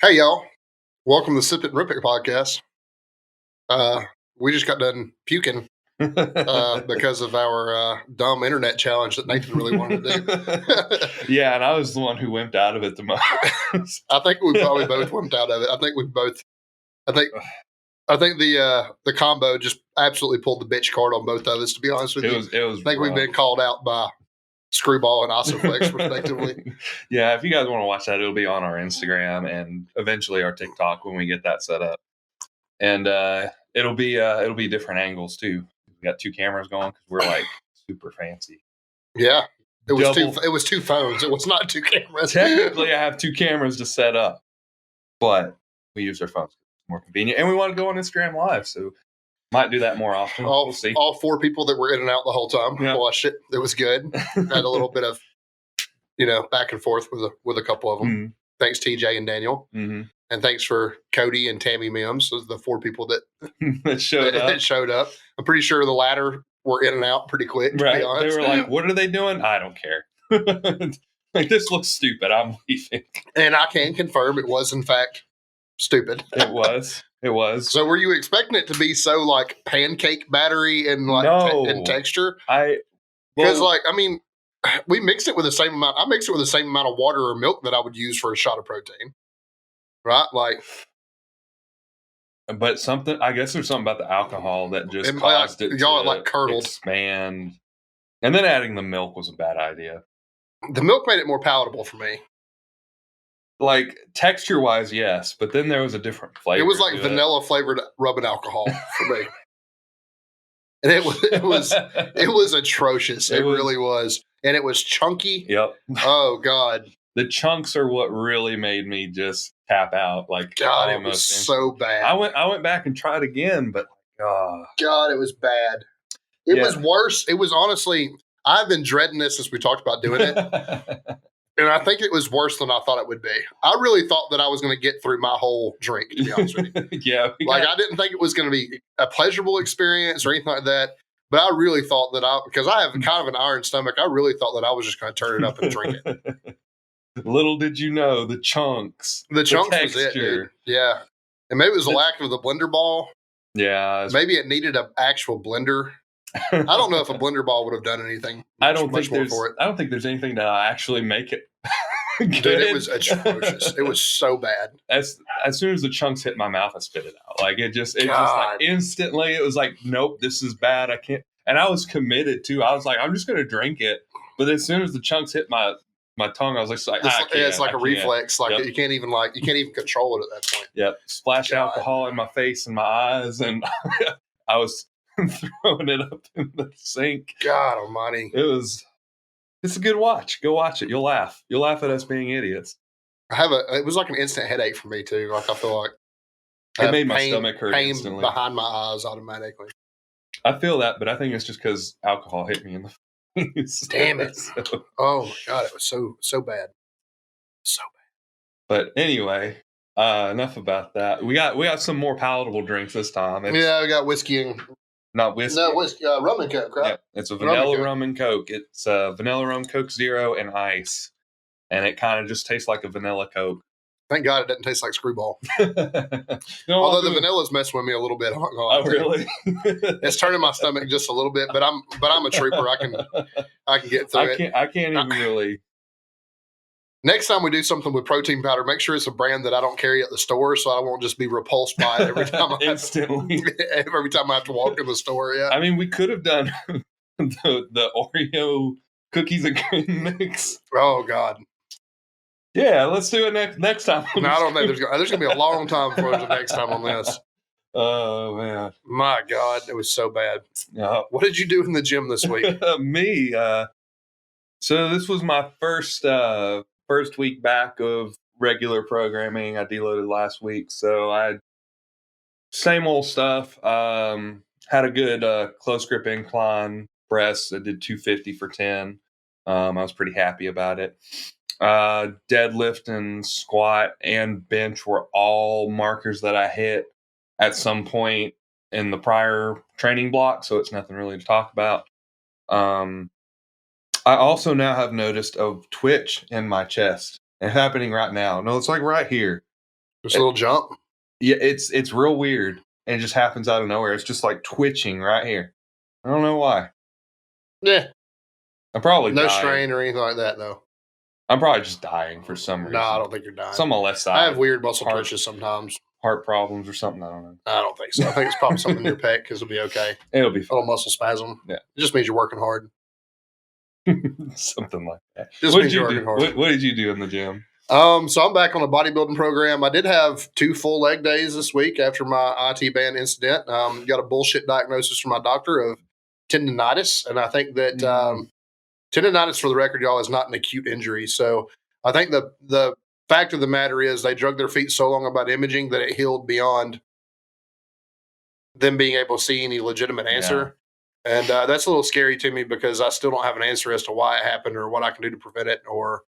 Hey y'all, welcome to the Sip It and Rip It podcast. We just got done puking because of our dumb internet challenge that Nathan really wanted to do. Yeah, and I was the one who wimped out of it the most. I think we probably both wimped out of it. I think we both. I think. I think the combo just absolutely pulled the bitch card on both of us. To be honest with you, It was. I think we've been called out by Screwball and Osoflex respectively. Yeah, if you guys want to watch that, it'll be on our Instagram and eventually our TikTok when we get that set up. And it'll be different angles too. We got two cameras going because we're like super fancy. Yeah, it was two phones. It was not two cameras. Technically, I have two cameras to set up, but we use our phones. It's more convenient, and we want to go on Instagram Live, so might do that more often. We'll see. All four people that were in and out the whole time watched it. It was good. Had a little bit of, back and forth with a couple of them. Mm-hmm. Thanks, TJ and Daniel. Mm-hmm. And thanks for Cody and Tammy Mims. Those are the four people that showed up. I'm pretty sure the latter were in and out pretty quick, to be honest. They were like, what are they doing? I don't care. Like, this looks stupid. I'm leaving. And I can confirm it was, in fact, stupid. It was. So were you expecting it to be so like pancake battery and like in texture? We mixed it with the same amount. I mixed it with the same amount of water or milk that I would use for a shot of protein. Right? But I guess there's something about the alcohol that just caused it to curdled. Expand. And then adding the milk was a bad idea. The milk made it more palatable for me. Like, texture-wise, yes, but then there was a different flavor. It was like vanilla-flavored rubbing alcohol for me. And it was atrocious. It really was. And it was chunky. Yep. Oh, God. The chunks are what really made me just tap out. Like, God, it was so bad. I went back and tried again, but God, it was bad. It was worse. It was honestly, I've been dreading this since we talked about doing it. And I think it was worse than I thought it would be. I really thought that I was going to get through my whole drink, to be honest with you. I didn't think it was going to be a pleasurable experience or anything like that. But I really thought that because I have kind of an iron stomach, I really thought that I was just going to turn it up and drink it. Little did you know, the chunks. The chunks was it, dude. Yeah. And maybe it was a lack of the blender ball. Yeah. Maybe it needed an actual blender. I don't know if a blender ball would have done anything. I don't think there's anything to actually make it good. Dude, it was atrocious. It was so bad. As soon as the chunks hit my mouth, I spit it out. Like, it just like instantly, it was like, nope, this is bad. I can't. And I was committed too. I was like, I'm just going to drink it. But as soon as the chunks hit my tongue, I was like, it's like a reflex. Like, you can't even control it at that point. Yep. Splash alcohol in my face and my eyes, and I was throwing it up in the sink. God almighty. It's a good watch. Go watch it. You'll laugh. You'll laugh at us being idiots. It was like an instant headache for me too. Like, I feel like it made my stomach hurt instantly. Behind my eyes automatically. I feel that, but I think it's just because alcohol hit me in the face. Damn it. Oh my God, it was so bad. So bad. But anyway, enough about that. We got some more palatable drinks this time. We got whiskey and not whiskey. No, whiskey, rum and Coke, right? Yeah, it's a vanilla rum and Coke. It's vanilla rum, Coke Zero, and ice. And it kind of just tastes like a vanilla Coke. Thank God it doesn't taste like Screwball. Although the vanilla's messing with me a little bit. Oh, really? It's turning my stomach just a little bit, but I'm a trooper. I can get through it. I can't even really. Next time we do something with protein powder, make sure it's a brand that I don't carry at the store, so I won't just be repulsed by it every time. Every time I have to walk in the store. Yeah. I mean, we could have done the Oreo cookies and cream mix. Oh God. Yeah, let's do it next time. No, I don't think there's going to be a long time before there's a next time on this. Oh, man. My God, it was so bad. Yeah. What did you do in the gym this week? Me. So this was my first week back of regular programming. I deloaded last week, so I same old stuff. Had a good close grip incline press. I did 250 for 10. I was pretty happy about it. Deadlift and squat and bench were all markers that I hit at some point in the prior training block, so it's nothing really to talk about. I also now have noticed a twitch in my chest. It's happening right now. No, it's like right here. Just a little jump. Yeah, it's real weird, and it just happens out of nowhere. It's just like twitching right here. I don't know why. Yeah. I'm probably No dying. strain or anything like that, though. I'm probably just dying for some reason. No, I don't think you're dying. Some on the left side. I have weird muscle twitches sometimes. Heart problems or something. I don't know. I don't think so. I think it's probably something in your pec because it'll be okay. It'll be A little muscle spasm. Yeah. It just means you're working hard. Something like that. Just What means did you're you do? working hard. What did you do in the gym? So I'm back on a bodybuilding program. I did have 2 full leg days this week after my IT band incident. Got a bullshit diagnosis from my doctor of tendonitis, and I think that tendonitis, for the record, y'all, is not an acute injury. So I think the fact of the matter is they drug their feet so long about imaging that it healed beyond them being able to see any legitimate answer. Yeah. And that's a little scary to me because I still don't have an answer as to why it happened or what I can do to prevent it. Or,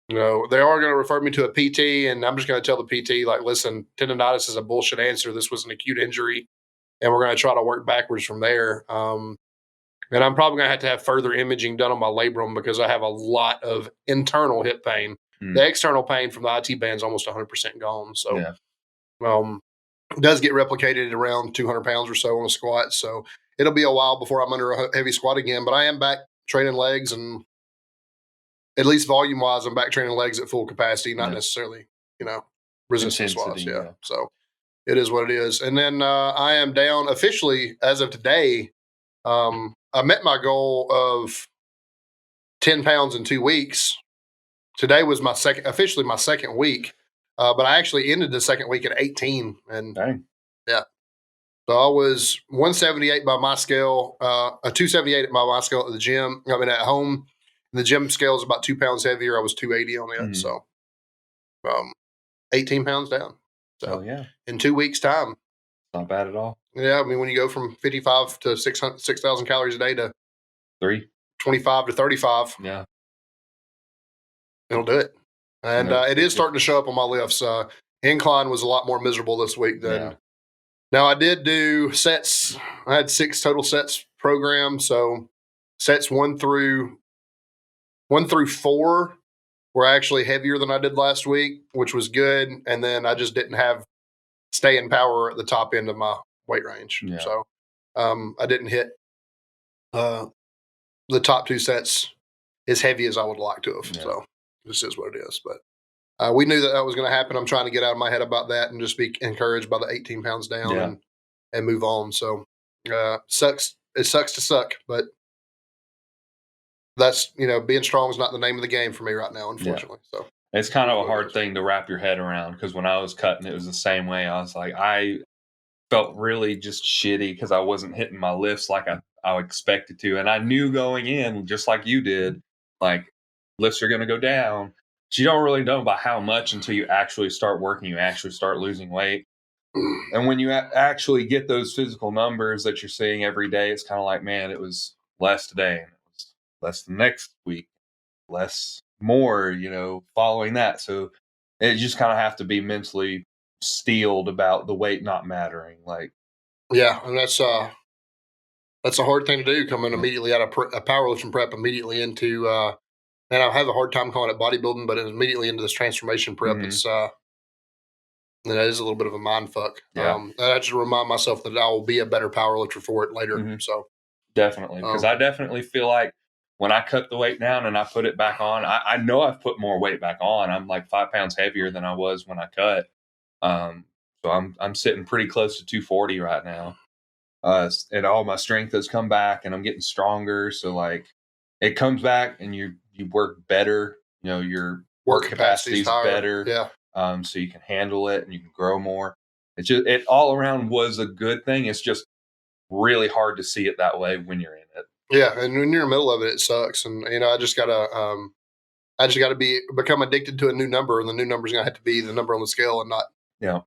they are going to refer me to a PT, and I'm just going to tell the PT, like, listen, tendonitis is a bullshit answer. This was an acute injury, and we're going to try to work backwards from there. And I'm probably going to have further imaging done on my labrum because I have a lot of internal hip pain. The external pain from the IT band is almost 100% gone. So, it does get replicated at around 200 pounds or so on a squat. So it'll be a while before I'm under a heavy squat again. But I am back training legs, and at least volume wise, I'm back training legs at full capacity, not necessarily, resistance squats. Yeah. So it is what it is. And then I am down officially as of today. I met my goal of 10 pounds in 2 weeks. Today was officially my second week, but I actually ended the second week at 18. And dang. Yeah, so I was 178 by my scale, a 278 by my scale at the gym. I mean, at home, the gym scale is about 2 pounds heavier. I was 280 on it, so 18 pounds down. So in 2 weeks' time, not bad at all. Yeah, I mean, when you go from 55 to 6,000 calories a day to 25 to 35, it'll do it. And it is starting to show up on my lifts. Incline was a lot more miserable this week than. Now, I did do sets. I had 6 total sets programmed. So sets 1 through 4 were actually heavier than I did last week, which was good. And then I just didn't have staying power at the top end of my weight range. So I didn't hit the top 2 sets as heavy as I would like to have. So this is what it is. But we knew that was going to happen. I'm trying to get out of my head about that and just be encouraged by the 18 pounds down and move on. So sucks. It sucks to suck, but that's, being strong is not the name of the game for me right now, unfortunately. So it's kind of a hard thing to wrap your head around because when I was cutting, it was the same way. I was like, I felt really just shitty because I wasn't hitting my lifts like I expected to. And I knew going in, just like you did, like lifts are going to go down. But you don't really know about how much until you actually start working, you actually start losing weight. And when you actually get those physical numbers that you're seeing every day, it's kind of like, man, it was less today and it was less the next week, less more, following that. So it just kind of have to be mentally steeled about the weight not mattering. Like, and that's a hard thing to do, coming immediately out of a powerlifting prep immediately into and I have a hard time calling it bodybuilding, but immediately into this transformation prep. It's it is a little bit of a mind fuck. I have to remind myself that I will be a better powerlifter for it later. So definitely, because I definitely feel like when I cut the weight down and I put it back on, I know I've put more weight back on. I'm like 5 pounds heavier than I was when I cut. So I'm sitting pretty close to 240 right now. And all my strength has come back and I'm getting stronger. So like it comes back and you work better, your work capacity is better. So you can handle it and you can grow more. It all around was a good thing. It's just really hard to see it that way when you're in it. Yeah. And when you're in the middle of it, it sucks. And, I just gotta become addicted to a new number, and the new number is going to have to be the number on the scale and not the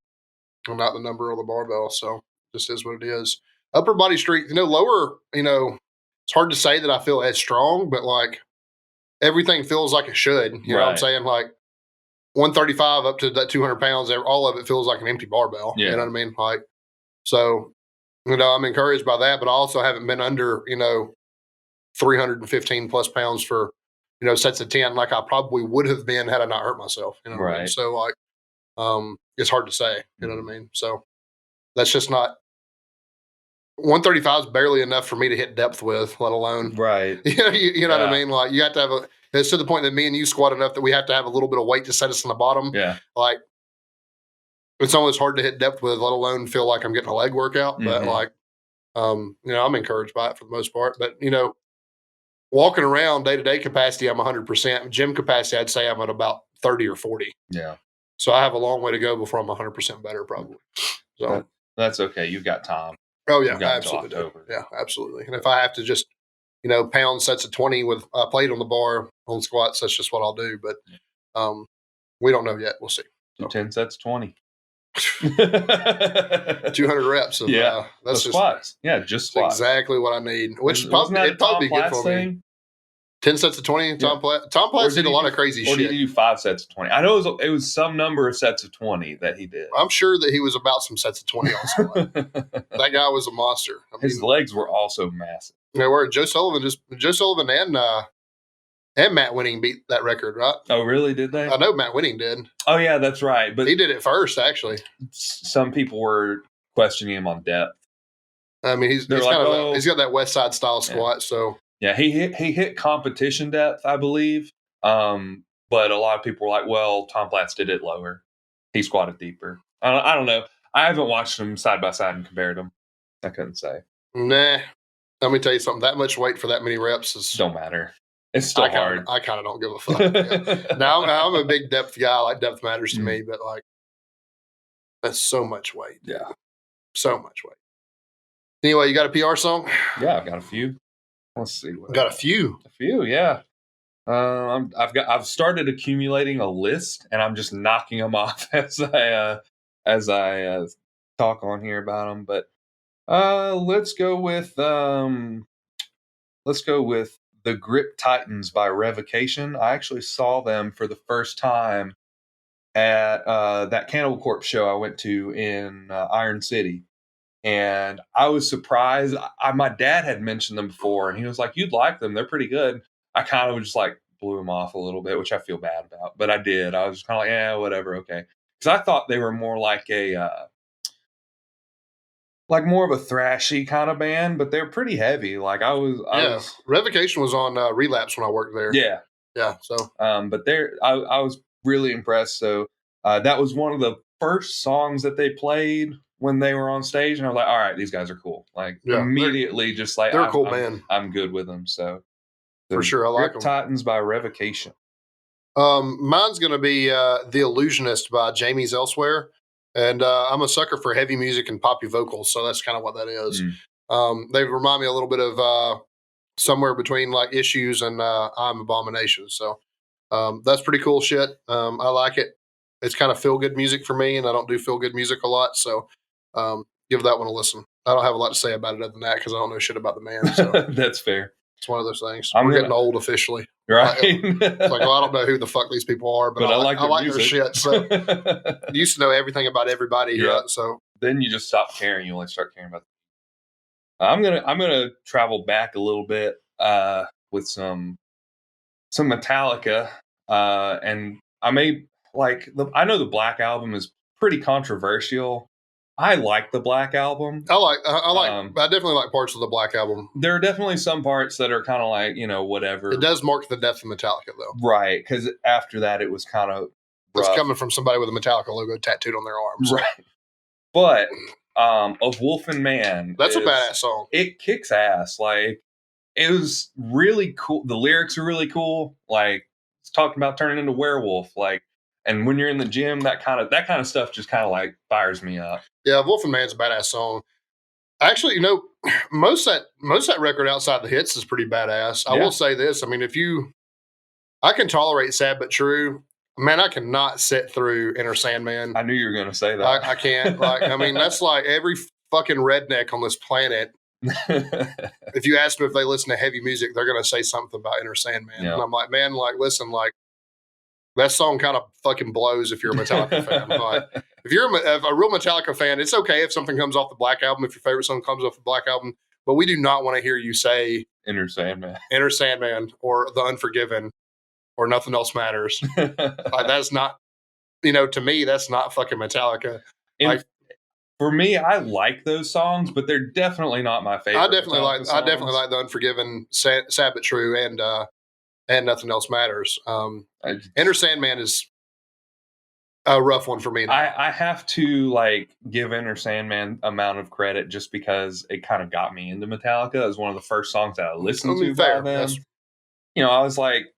number on the barbell. So this is what it is. Upper body strength, lower, it's hard to say that I feel as strong, but like everything feels like it should. You know what I'm saying? Like 135 up to that 200 pounds, all of it feels like an empty barbell. You know what I mean? Like, so, I'm encouraged by that, but I also haven't been under, 315 plus pounds for, sets of 10, like I probably would have been had I not hurt myself. So like, It's hard to say. You know what I mean? So that's just not 135 is barely enough for me to hit depth with, let alone right. you know what I mean? Like you have to have it's to the point that me and you squat enough that we have to have a little bit of weight to set us on the bottom. Yeah. Like it's almost hard to hit depth with, let alone feel like I'm getting a leg workout. But like, I'm encouraged by it for the most part. But walking around day to day capacity, I'm 100%. Gym capacity, I'd say I'm at about 30 or 40. Yeah. So I have a long way to go before I'm 100% better, probably. So that's okay. You've got time. Oh yeah, absolutely. Yeah, absolutely. And if I have to just, pound sets of 20 with a plate on the bar on squats, that's just what I'll do. But we don't know yet. We'll see. So 10 sets, 20. 200 reps of that's just squats. Yeah, just squats. Exactly what I need. Which it'd probably be good for me. 10 sets of 20. Tom Platz did a lot of crazy shit. Or did he do 5 sets of 20? I know it was some number of sets of 20 that he did. I'm sure that he was about some sets of 20 on squat. That guy was a monster. His legs were also massive. They were. Joe Sullivan and Matt Winning beat that record, right? Oh, really? Did they? I know Matt Winning did. Oh, yeah, that's right. But he did it first, actually. Some people were questioning him on depth. I mean, he's got that West Side style squat, so. Yeah, he hit competition depth, I believe. But a lot of people were like, well, Tom Platz did it lower. He squatted deeper. I don't know. I haven't watched them side by side and compared them. I couldn't say. Nah. Let me tell you something. That much weight for that many reps don't matter. It's still hard. I kind of don't give a fuck. Yeah. Now, I'm a big depth guy. Like depth matters to me, but like that's so much weight. Yeah. So much weight. Anyway, you got a PR song? Yeah, I've got a few. Let's see. Got a few. A few, yeah. I've started accumulating a list, and I'm just knocking them off as I talk on here about them. But let's go with The Grip Titans by Revocation. I actually saw them for the first time at that Cannibal Corpse show I went to in Iron City. And I was surprised. My dad had mentioned them before, and he was like, "You'd like them. They're pretty good." I kind of just like blew them off a little bit, which I feel bad about, but I did. I was just kind of like, "Yeah, whatever, okay." Because I thought they were more like more of a thrashy kind of band, but they're pretty heavy. Like I was Revocation was on Relapse when I worked there. Yeah. So, but I was really impressed. So that was one of the first songs that they played when they were on stage, and I was like, all right, these guys are cool. Like immediately just like they're a cool band. I'm good with them. So for sure, I like them. Titans by Revocation. Mine's gonna be The Illusionist by Jamie's Elsewhere. And I'm a sucker for heavy music and poppy vocals, so that's kind of what that is. They remind me a little bit of somewhere between like Issues and I'm Abomination. So that's pretty cool shit. I like it. It's kind of feel good music for me, and I don't do feel good music a lot. So give that one a listen. I don't have a lot to say about it other than that because I don't know shit about the man. So that's fair. It's one of those things. We're getting old officially. Right. It's like, well, I don't know who the fuck these people are, but I like their shit. So I used to know everything about everybody. Yeah. So then you just stop caring. You only start caring about. I'm gonna travel back a little bit with some Metallica, and I know the Black Album is pretty controversial. I like the Black Album. I definitely like parts of the Black Album. There are definitely some parts that are kind of like, whatever. It does mark the death of Metallica, though. Right, because after that, it was kind of rough. It's coming from somebody with a Metallica logo tattooed on their arms. Right. But Of Wolf and Man. That's a badass song. It kicks ass. Like, it was really cool. The lyrics are really cool. Like, it's talking about turning into werewolf. Like, and when you're in the gym, that kind of stuff just kind of like fires me up. Yeah, Wolf and Man's a badass song. Actually, most of that record outside the hits is pretty badass. I will say this. I mean, I can tolerate Sad But True. Man, I cannot sit through Enter Sandman. I knew you were going to say that. I can't. That's like every fucking redneck on this planet. If you ask them if they listen to heavy music, they're going to say something about Enter Sandman. Yeah. And I'm like, man, listen, that song kind of fucking blows if you're a Metallica fan. Like, if you're a real Metallica fan, it's okay if something comes off the Black Album, if your favorite song comes off the Black Album, but we do not want to hear you say Enter Sandman or The Unforgiven or Nothing Else Matters. That's not to me, that's not fucking Metallica. And for me, I like those songs, but they're definitely not my favorite. I definitely like the Unforgiven, Sad But True, and Nothing Else Matters. Enter Sandman is a rough one for me now. I have to give Enter Sandman amount of credit just because it kind of got me into Metallica. It was one of the first songs that I listened to by them. I was like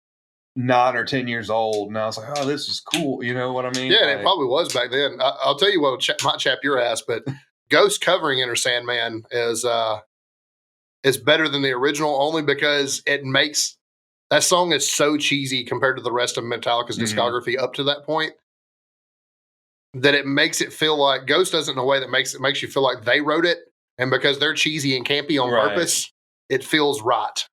9 or 10 years old, and I was like, "Oh, this is cool." You know what I mean? Yeah, it probably was back then. I'll tell you what might chap your ass, but Ghost covering Enter Sandman is better than the original only because it makes that song is so cheesy compared to the rest of Metallica's discography up to that point that it makes it feel like Ghost does it in a way that makes you feel like they wrote it, and because they're cheesy and campy on purpose, it feels right.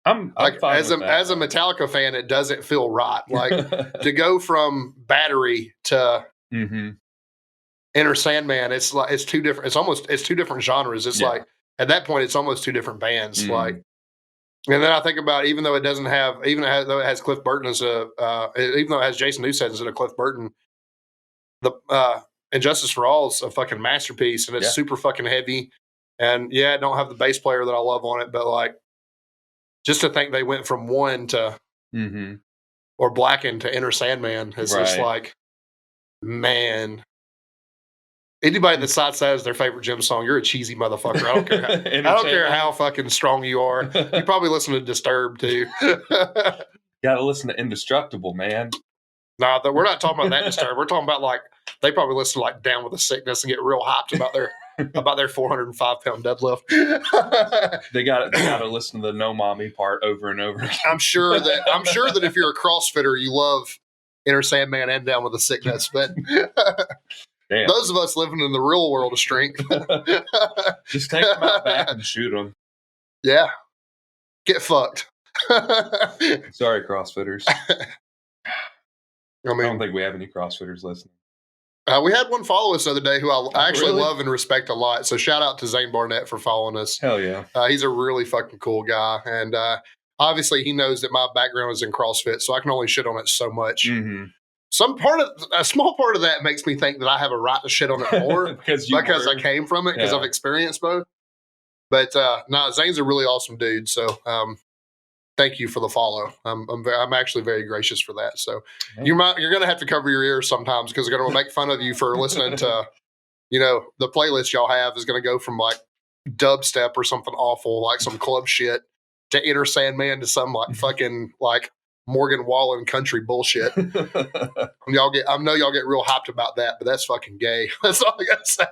I'm fine as a Metallica fan, it doesn't feel right. Like to go from Battery to Enter Sandman, it's two different. It's two different genres. It's like at that point, it's almost two different bands. Like, and then I think about even though it doesn't have, though it has Cliff Burton as even though it has Jason Newsted instead of Cliff Burton, the Injustice for All is a fucking masterpiece, and it's super fucking heavy. And I don't have the bass player that I love on it, but like, just to think they went from one to or Blackened to Enter Sandman is just like, man. Anybody that cites that as their favorite Jim song, you're a cheesy motherfucker. I don't care. I don't care how fucking strong you are. You probably listen to Disturbed too. Got to listen to Indestructible, man. Nah, we're not talking about that Disturbed. We're talking about like they probably listen to like Down with the Sickness and get real hyped about their 405-pound deadlift. They got to listen to the No Mommy part over and over again. I'm sure that if you're a CrossFitter, you love Enter Sandman and Down with the Sickness, but. Damn. Those of us living in the real world of strength. Just take them out back and shoot them. Yeah. Get fucked. Sorry, CrossFitters. I don't think we have any CrossFitters listening. We had one follow us the other day who I actually love and respect a lot. So shout out to Zane Barnett for following us. Hell yeah. He's a really fucking cool guy. And obviously he knows that my background is in CrossFit, so I can only shit on it so much. A small part of that makes me think that I have a right to shit on it more because I came from it, because I've experienced both. But Zane's a really awesome dude. So thank you for the follow. I'm actually very gracious for that. So you're going to have to cover your ears sometimes because they're going to make fun of you for listening to, the playlist y'all have is going to go from like dubstep or something awful, like some club shit, to Enter Sandman to some like fucking like Morgan Wallen country bullshit. I know y'all get real hyped about that, but that's fucking gay. That's all I gotta say.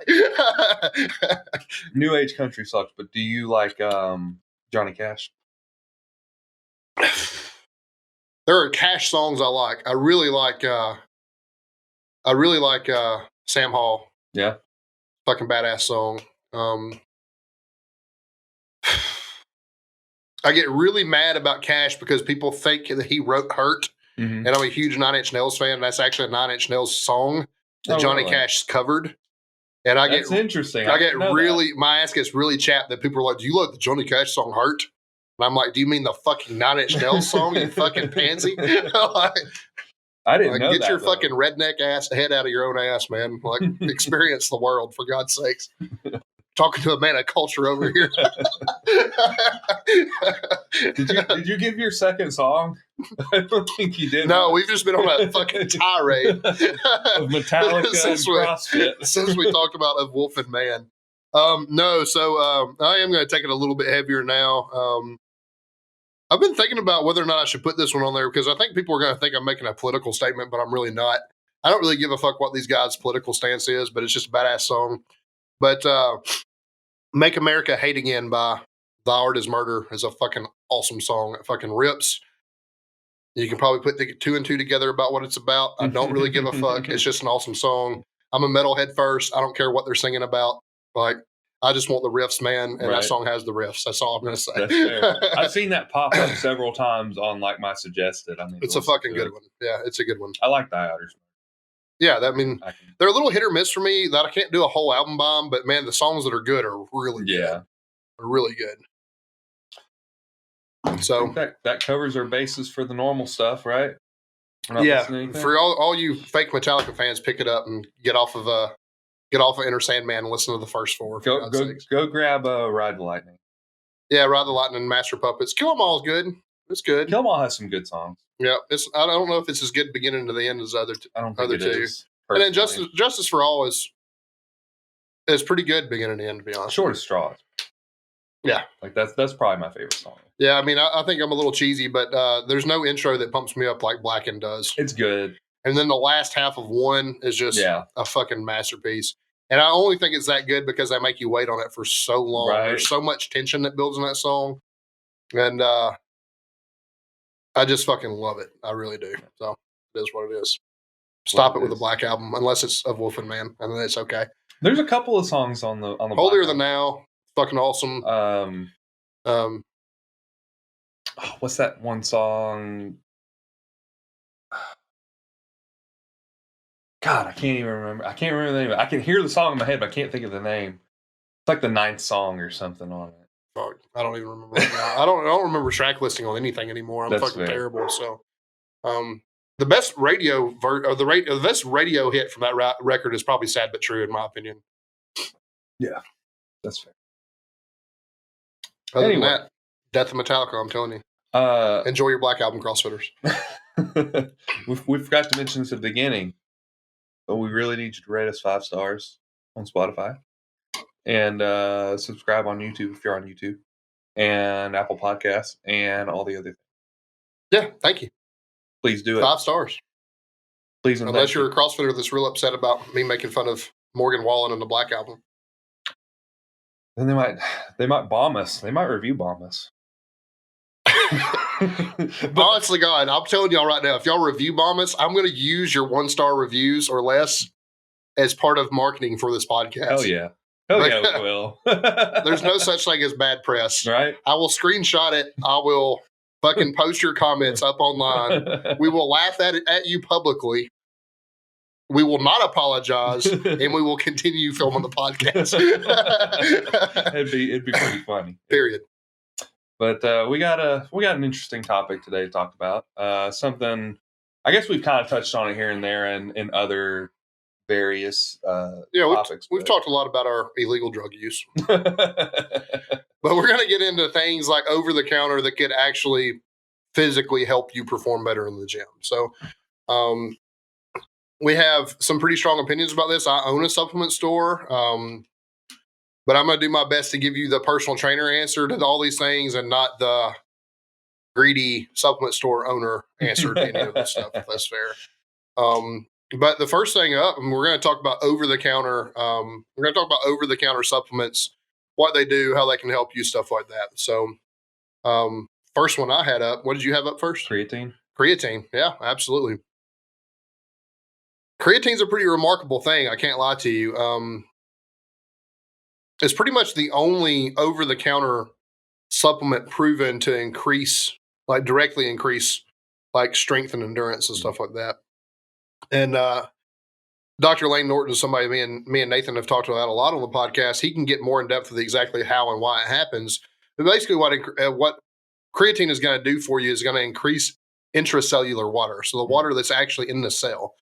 New age country sucks, but do you like Johnny Cash? There are Cash songs I like. I really like Sam Hall. Yeah. Fucking badass song. I get really mad about Cash because people think that he wrote Hurt. And I'm a huge Nine Inch Nails fan. And that's actually a Nine Inch Nails song that Johnny Cash covered. And that's interesting. My ass gets really chapped that people are like, do you like the Johnny Cash song Hurt? And I'm like, do you mean the fucking Nine Inch Nails song, you fucking pansy? I didn't know get that. Your fucking redneck ass head out of your own ass, man. Like, experience the world, for God's sakes. Talking to a man of culture over here. Did you give your second song? I don't think you did. No, we've just been on a fucking tirade of Metallica and CrossFit since we talked about Of Wolf and Man. I am going to take it a little bit heavier now. I've been thinking about whether or not I should put this one on there because I think people are going to think I'm making a political statement, but I'm really not. I don't really give a fuck what these guys' political stance is, but it's just a badass song. But Make America Hate Again by The Art Is Murder is a fucking awesome song. It fucking rips. You can probably put the 2 and 2 together about what it's about. I don't really give a fuck. It's just an awesome song. I'm a metalhead first. I don't care what they're singing about. Like, I just want the riffs, man. And that song has the riffs. That's all I'm going to say. That's fair. I've seen that pop up several times on like my suggested. I mean, it's a fucking good one. Yeah, it's a good one. I like The Art Is Murder. Yeah, they're a little hit or miss for me. That I can't do a whole album by them, but man, the songs that are good are really good. Yeah, are really good. So that covers our bases for the normal stuff, right? We're not missing anything? For all you fake Metallica fans, pick it up and get off of Enter Sandman and listen to the first 4. Go grab Ride the Lightning. Yeah, Ride the Lightning, Master Puppets. Kill 'Em All is good. It's good. Kill 'Em All has some good songs. Yeah, I don't know if it's as good beginning to the end as the other I don't think other it two. is. And then Justice for All is pretty good beginning to end, to be honest. Short as straws. Yeah, like that's probably my favorite song. Yeah, I mean, I think I'm a little cheesy, but there's no intro that pumps me up like Blackened does. It's good. And then the last half of one is just a fucking masterpiece. And I only think it's that good because they make you wait on it for so long. Right. There's so much tension that builds in that song. And I just fucking love it. I really do. So it is what it is. Stop it with the Black Album, unless it's of Wolf and Man, and then it's okay. There's a couple of songs on the Holier Than Now, fucking awesome. What's that one song? God, I can't even remember. I can't remember the name of it. I can hear the song in my head, but I can't think of the name. It's like the 9th song or something on it. Fuck, I don't even remember right now. I don't remember track listing on anything anymore. I'm fucking terrible. So, the best the best radio hit from that record is probably "Sad But True," in my opinion. Yeah, that's fair. Other than that, Death of Metallica. I'm telling you. Enjoy your Black Album, CrossFitters. we forgot to mention this at the beginning, but we really need you to rate us 5 stars on Spotify and subscribe on YouTube if you're on YouTube, and Apple Podcasts and all the other things. Yeah, thank you. Please do it. 5 stars. Please, unless you're a CrossFitter that's real upset about me making fun of Morgan Wallen and the Black Album. Then they might bomb us. They might review bomb us. Honestly, God, I'm telling y'all right now, if y'all review bomb us, I'm going to use your 1-star reviews or less as part of marketing for this podcast. Hell yeah. Hell yeah, we will. There's no such thing as bad press. Right? I will screenshot it. I will fucking post your comments up online. We will laugh at you publicly. We will not apologize, and we will continue filming the podcast. It'd be pretty funny. Period. But we got an interesting topic today to talk about. Something I guess we've kind of touched on it here and there, and in other various topics. We've talked a lot about our illegal drug use, but we're going to get into things like over the counter that could actually physically help you perform better in the gym. So, we have some pretty strong opinions about this. I own a supplement store, but I'm going to do my best to give you the personal trainer answer to all these things and not the greedy supplement store owner answer to any of this stuff, if that's fair. But the first thing up, and we're going to talk about over-the-counter. We're going to talk about over-the-counter supplements, what they do, how they can help you, stuff like that. So, first one I had up. What did you have up first? Creatine. Yeah, absolutely. Creatine's a pretty remarkable thing. I can't lie to you. It's pretty much the only over-the-counter supplement proven to directly increase, strength and endurance and stuff like that. And Dr. Lane Norton is somebody me and Nathan have talked about a lot on the podcast. He can get more in depth with exactly how and why it happens. But basically, what creatine is going to do for you is going to increase intracellular water, so the water that's actually in the cell.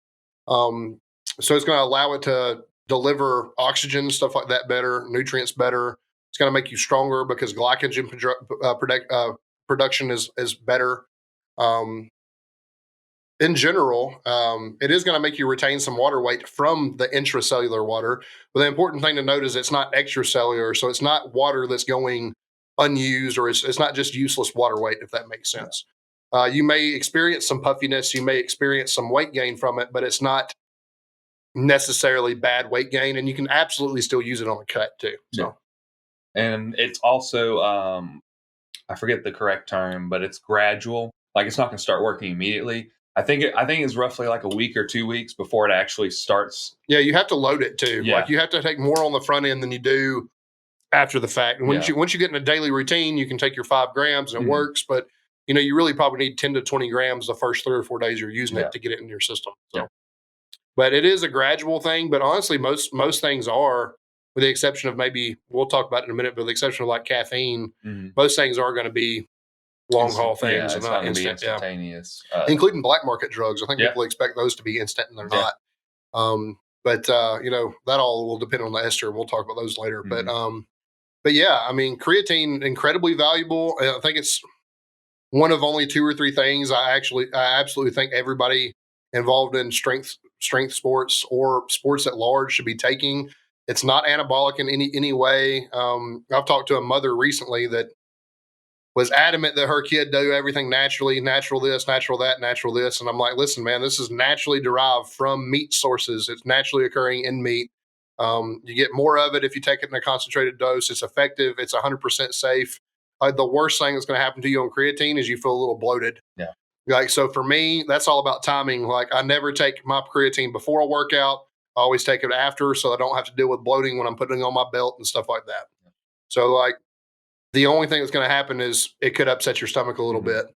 So it's going to allow it to deliver oxygen, stuff like that better, nutrients better. It's going to make you stronger because glycogen production is better. In general, it is going to make you retain some water weight from the intracellular water. But the important thing to note is it's not extracellular, so it's not water that's going unused, or it's not just useless water weight, if that makes sense. You may experience some puffiness, you may experience some weight gain from it, but it's not necessarily bad weight gain, and you can absolutely still use it on a cut too. So, and it's also I forget the correct term, but it's gradual. Like, it's not going to start working immediately. I think it's roughly like a week or 2 weeks before it actually starts. Yeah, you have to load it too. Yeah. Like, you have to take more on the front end than you do after the fact. And once you get in a daily routine, you can take your 5 grams and it works. But you really probably need 10 to 20 grams the first 3 or 4 days you're using it to get it in your system. So, but it is a gradual thing. But honestly, most things are, with the exception of maybe, we'll talk about it in a minute, but with the exception of like caffeine, most things are going to be long haul things, Yeah, and it's not not going to be instant. Yeah. instantaneous. Including black market drugs. I think Yeah. people expect those to be instant, and they're Yeah. not. But that all will depend on the ester. We'll talk about those later. Mhm. But yeah, I mean, creatine incredibly valuable. I think it's one of only 2 or 3 things I absolutely think everybody involved in strength sports or sports at large should be taking. It's not anabolic in any way. I've talked to a mother recently that was adamant that her kid do everything naturally, natural this, natural that, natural this. And I'm like, listen, man, this is naturally derived from meat sources. It's naturally occurring in meat. You get more of it if you take it in a concentrated dose. It's effective. It's 100% safe. The worst thing that's going to happen to you on creatine is you feel a little bloated. Yeah. Like, so for me, that's all about timing. Like, I never take my creatine before a workout. I always take it after, so I don't have to deal with bloating when I'm putting it on my belt and stuff like that. So, like, the only thing that's going to happen is it could upset your stomach a little bit.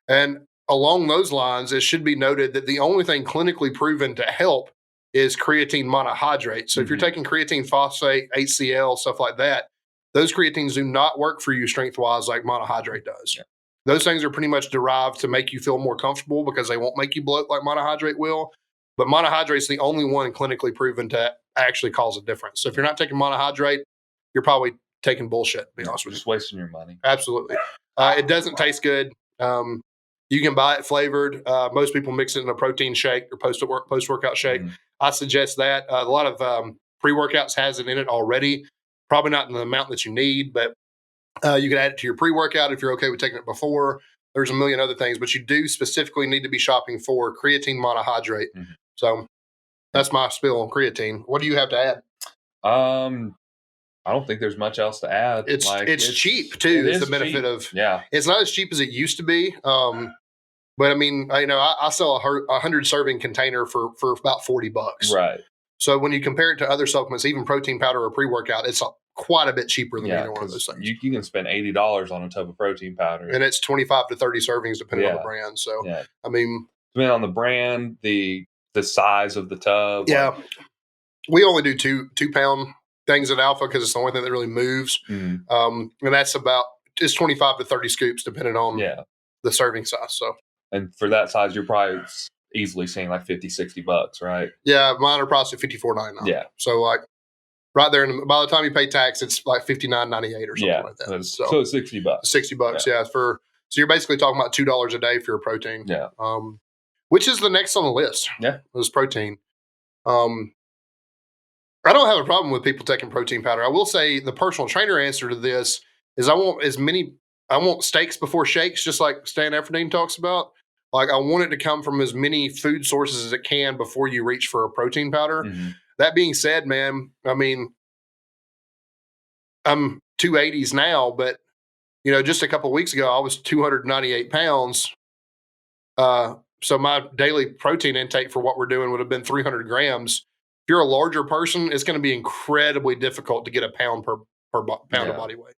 And along those lines, it should be noted that the only thing clinically proven to help is creatine monohydrate. So if you're taking creatine phosphate, HCl, stuff like that, those creatines do not work for you strength wise like monohydrate does. Yeah. Those things are pretty much derived to make you feel more comfortable because they won't make you bloat like monohydrate will. But monohydrate is the only one clinically proven to actually cause a difference. So if you're not taking monohydrate, you're probably taking bullshit, to be honest with you. Just wasting your money. Absolutely. It doesn't taste good. You can buy it flavored. Most people mix it in a protein shake or post-workout shake. I suggest that. A lot of pre-workouts has it in it already. Probably not in the amount that you need, but you can add it to your pre-workout if you're okay with taking it before. There's a million other things, but you do specifically need to be shopping for creatine monohydrate. So that's my spill on creatine. What do you have to add? I don't think there's much else to add. It's cheap too. Is the benefit of it's not as cheap as it used to be. But I mean, I sell a 100 serving container for about $40. Right. So when you compare it to other supplements, even protein powder or pre workout, it's quite a bit cheaper than either one of those things. You can spend $80 on a tub of protein powder, and it's 25 to 30 servings depending on the brand. So I mean, depending on the brand, the size of the tub. Yeah, we only do 2 pound things at Alpha because it's the only thing that really moves. And that's it's 25 to 30 scoops depending on the serving size. So, and for that size, you're probably easily seeing like $50-$60, right? Yeah, mine are priced at $54.99. Yeah. So like right there, by the time you pay tax, it's like $59.98 or something like that. So it's $60. $60, so you're basically talking about $2 a day for your protein. Yeah. Which is the next on the list. Yeah. Is protein. I don't have a problem with people taking protein powder. I will say the personal trainer answer to this is I want steaks before shakes, just like Stan Efferdine talks about. Like, I want it to come from as many food sources as it can before you reach for a protein powder. That being said, man, I mean, I'm 280s now, but just a couple of weeks ago, I was 298 pounds. So my daily protein intake for what we're doing would have been 300 grams. If you're a larger person, it's going to be incredibly difficult to get a pound per pound of body weight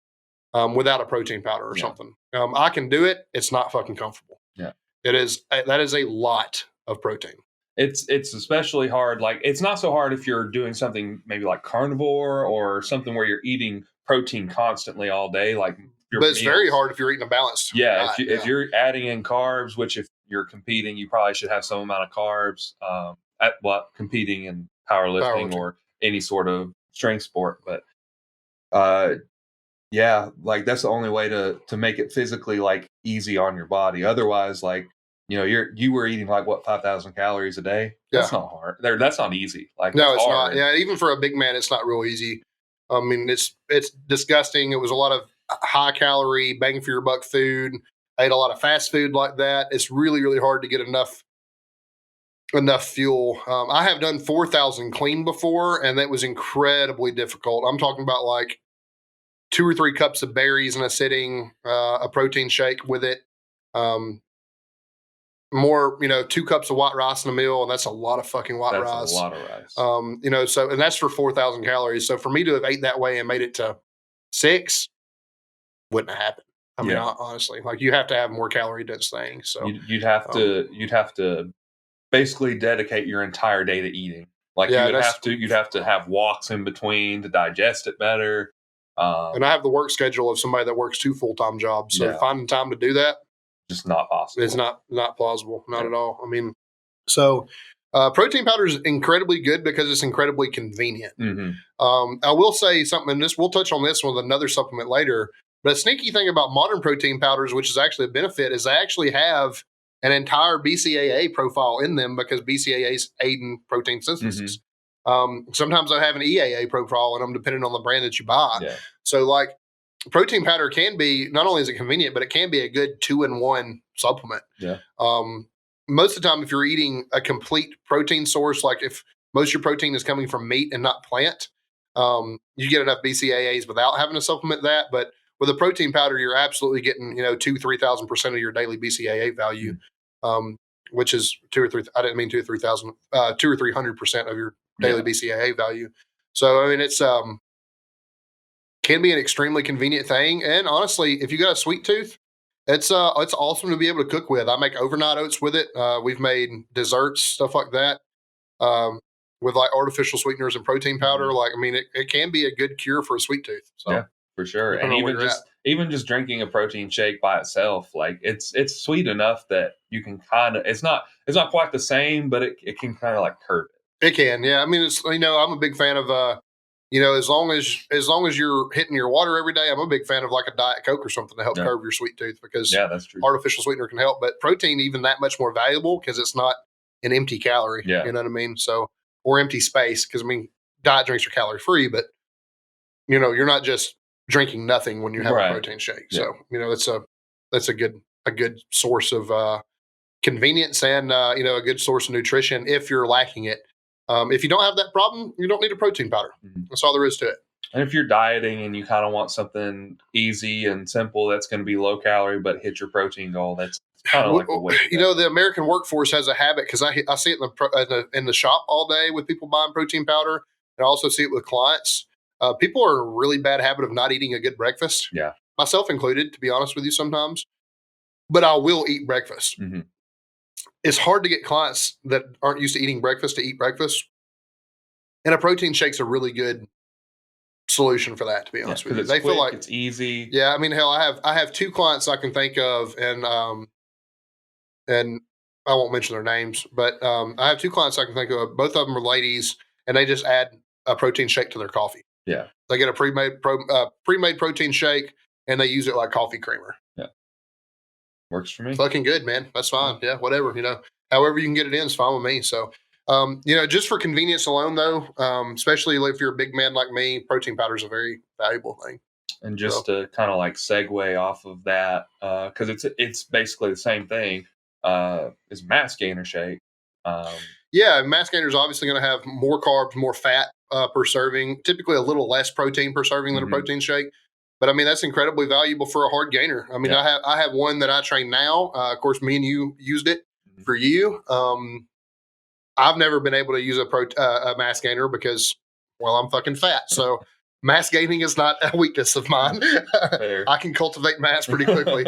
without a protein powder or something. I can do it. It's not fucking comfortable. Yeah, that is a lot of protein. It's especially hard. Like, it's not so hard if you're doing something maybe like carnivore or something where you're eating protein constantly all day. Like, but it's very hard if you're eating a balanced diet. If you're adding in carbs, which if you're competing, you probably should have some amount of carbs competing in powerlifting or any sort of strength sport. But like that's the only way to make it physically like easy on your body. Otherwise, like, you were eating like 5,000 calories a day. That's not hard. That's not easy. Like, no, it's hard. not. Yeah, even for a big man, it's not real easy. I mean, it's disgusting. It was a lot of high calorie, bang for your buck food. I ate a lot of fast food like that. It's really, really hard to get enough fuel. I have done 4,000 clean before, and that was incredibly difficult. I'm talking about like 2 or 3 cups of berries in a sitting, a protein shake with it. More, 2 cups of white rice in a meal, and that's a lot of fucking white rice. That's a lot of rice. So, and that's for 4,000 calories. So for me to have ate that way and made it to 6 wouldn't have happened. I mean, honestly, like, you have to have more calorie dense things. So you'd have to basically dedicate your entire day to eating. Like, you'd have to have walks in between to digest it better. And I have the work schedule of somebody that works 2 full-time jobs. So finding time to do that, just not possible. It's not plausible, not at all. I mean, so protein powder is incredibly good because it's incredibly convenient. I will say something, and this we'll touch on this with another supplement later. But a sneaky thing about modern protein powders, which is actually a benefit, is they actually have an entire BCAA profile in them because BCAAs aid in protein synthesis. Sometimes they have an EAA profile in them, depending on the brand that you buy. So, like, protein powder can be, not only is it convenient, but it can be a good 2-in-1 supplement. Most of the time, if you're eating a complete protein source, like if most of your protein is coming from meat and not plant, you get enough BCAAs without having to supplement that. But with a protein powder, you're absolutely getting 2,000-3,000% of your daily BCAA value, which is 2 or 3. I didn't mean 2 or 3,000, 200 or 300% of your daily BCAA value. So I mean, it's can be an extremely convenient thing. And honestly, if you got a sweet tooth, it's awesome to be able to cook with. I make overnight oats with it. We've made desserts, stuff like that, with like artificial sweeteners and protein powder. Like, I mean, it can be a good cure for a sweet tooth. So. Yeah, for sure. And even just drinking a protein shake by itself, like it's sweet enough that you can kind of, it's not quite the same, but it can kind of like curb it. It can, yeah. I mean, it's I'm a big fan of as long as you're hitting your water every day, I'm a big fan of like a Diet Coke or something to help curb your sweet tooth, because that's true. Artificial sweetener can help, but protein even that much more valuable because it's not an empty calorie. You know what I mean? So, or empty space, because I mean, diet drinks are calorie free, but you're not just drinking nothing when you have a protein shake. So that's a good source of convenience and a good source of nutrition if you're lacking it. If you don't have that problem, you don't need a protein powder. That's all there is to it. And if you're dieting and you kind of want something easy and simple that's going to be low calorie but hit your protein goal, that's kind of like the way. The American workforce has a habit, because I see it in the shop all day with people buying protein powder, and I also see it with clients. People are in a really bad habit of not eating a good breakfast. Yeah, myself included, to be honest with you, sometimes. But I will eat breakfast. It's hard to get clients that aren't used to eating breakfast to eat breakfast. And a protein shake's a really good solution for that, to be honest with you. They feel like it's easy. Yeah, I mean, hell, I have 2 clients I can think of, and I won't mention their names, but I have 2 clients I can think of. Both of them are ladies, and they just add a protein shake to their coffee. Yeah, they get a pre-made protein shake, and they use it like coffee creamer. Yeah, works for me. Fucking good, man. That's fine. Yeah, whatever. However you can get it in is fine with me. So, just for convenience alone, though, especially if you're a big man like me, protein powder is a very valuable thing. And just to kind of like segue off of that, because it's basically the same thing, is mass gainer shake. Yeah, mass gainer is obviously going to have more carbs, more fat per serving, typically a little less protein per serving than a protein shake. But I mean, that's incredibly valuable for a hard gainer. I mean, I have one that I train now. Of course, me and you used it for you. I've never been able to use a mass gainer because, well, I'm fucking fat. So mass gaining is not a weakness of mine. I can cultivate mass pretty quickly.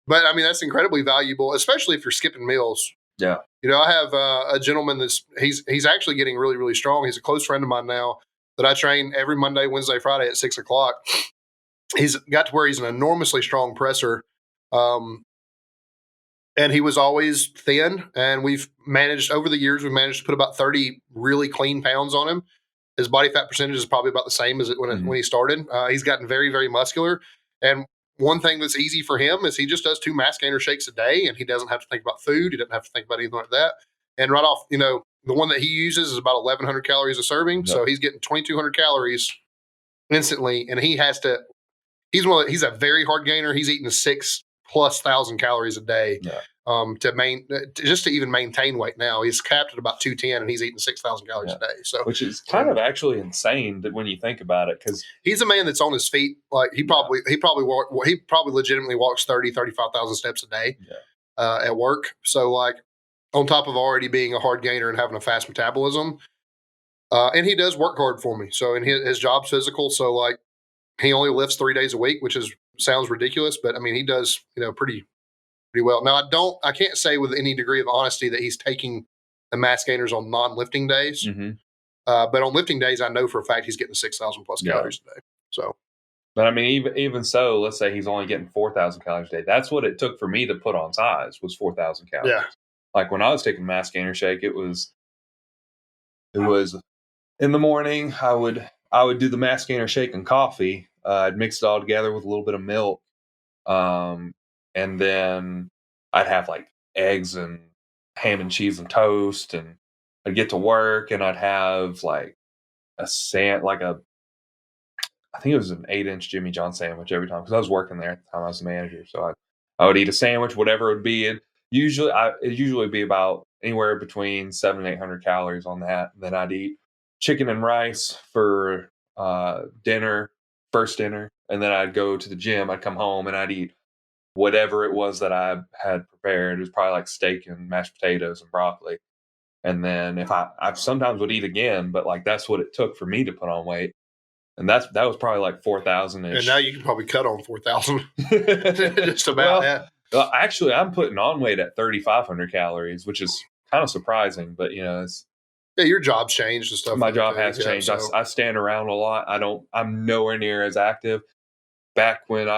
But I mean, that's incredibly valuable, especially if you're skipping meals. Yeah. I have a gentleman he's actually getting really, really strong. He's a close friend of mine now that I train every Monday, Wednesday, Friday at 6:00. He's got to where he's an enormously strong presser. And he was always thin, and over the years, we've managed to put about 30 really clean pounds on him. His body fat percentage is probably about the same as when he started. He's gotten very, very muscular. And one thing that's easy for him is he just does 2 mass gainer shakes a day, and he doesn't have to think about food. He doesn't have to think about anything like that. And right off, the one that he uses is about 1,100 calories a serving. Yep. So he's getting 2,200 calories instantly. And he's a very hard gainer. He's eating 6,000+ calories a day. Yeah. To even maintain weight now. He's capped at about 210, and he's eating 6,000 calories a day. So, which is kind of actually insane that when you think about it, because he's a man that's on his feet. Like he probably legitimately walks 35,000 steps a day at work. So like on top of already being a hard gainer and having a fast metabolism, and he does work hard for me. So and his job's physical. So like he only lifts 3 days a week, which sounds ridiculous, but I mean he does pretty well. Now I can't say with any degree of honesty that he's taking the mass gainers on non-lifting days. But on lifting days, I know for a fact he's getting 6,000+ calories a day. So But I mean, even so, let's say he's only getting 4,000 calories a day. That's what it took for me to put on size was 4,000 calories. Yeah. Like when I was taking mass gainer shake, it was in the morning. I would do the mass gainer shake and coffee. I'd mix it all together with a little bit of milk, and then I'd have like eggs and ham and cheese and toast, and I'd get to work and I'd have like like a I think it was an 8-inch Jimmy John sandwich every time because I was working there at the time. I was the manager, so I would eat a sandwich, whatever it would be. And it'd usually be about anywhere between 700 and 800 calories on that. And then I'd eat chicken and rice for dinner, first dinner, and then I'd go to the gym. I'd come home and I'd eat whatever it was that I had prepared. It was probably like steak and mashed potatoes and broccoli. And then if I sometimes would eat again, but like that's what it took for me to put on weight. And that was probably like 4,000 ish. And now you can probably cut on 4,000. Just about. Well, actually, I'm putting on weight at 3,500 calories, which is kind of surprising. But it's your job's changed and stuff. My job has changed. So. I stand around a lot. I'm nowhere near as active. Back when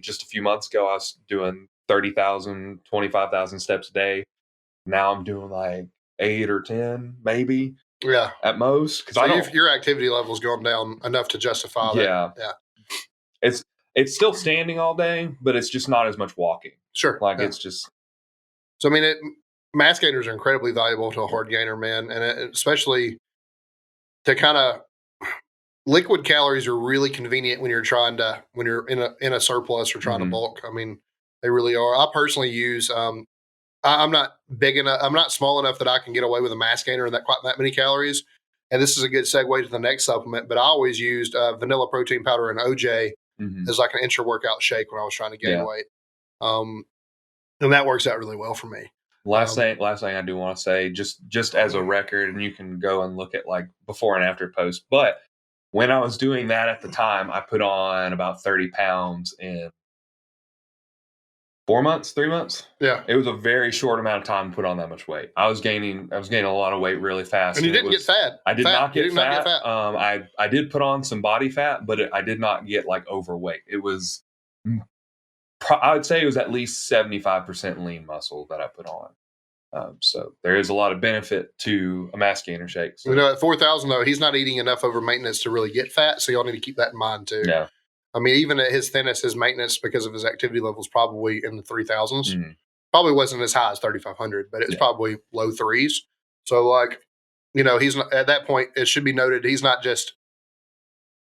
just a few months ago, I was doing 30,000, 25,000 steps a day. Now I'm doing like 8 or 10, maybe. Yeah, at most. Because your activity level's gone down enough to justify that. Yeah. It's still standing all day, but it's just not as much walking. Sure, it's just. So I mean, mass gainers are incredibly valuable to a hard gainer, man, and especially to kind of liquid calories are really convenient when you're in a surplus or trying to bulk. I mean, they really are. I personally use. I'm not big enough. I'm not small enough that I can get away with a mass gainer and that many calories. And this is a good segue to the next supplement. But I always used vanilla protein powder and OJ as like an intra workout shake when I was trying to gain weight. And that works out really well for me. Last thing I do want to say, just as a record, and you can go and look at like before and after post. But when I was doing that at the time, I put on about 30 pounds in 3 months. Yeah. It was a very short amount of time to put on that much weight. I was gaining a lot of weight really fast. And you didn't get fat. I did not get fat. I did put on some body fat, but I did not get like overweight. It was, I would say it was at least 75% lean muscle that I put on. So there is a lot of benefit to a mass gainer shake. So. At 4,000 though, he's not eating enough over maintenance to really get fat. So y'all need to keep that in mind too. Yeah. I mean, even at his thinnest, his maintenance because of his activity levels probably in the 3,000s. Probably wasn't as high as 3,500, but it was probably low threes. So, like, he's not, at that point. It should be noted he's not just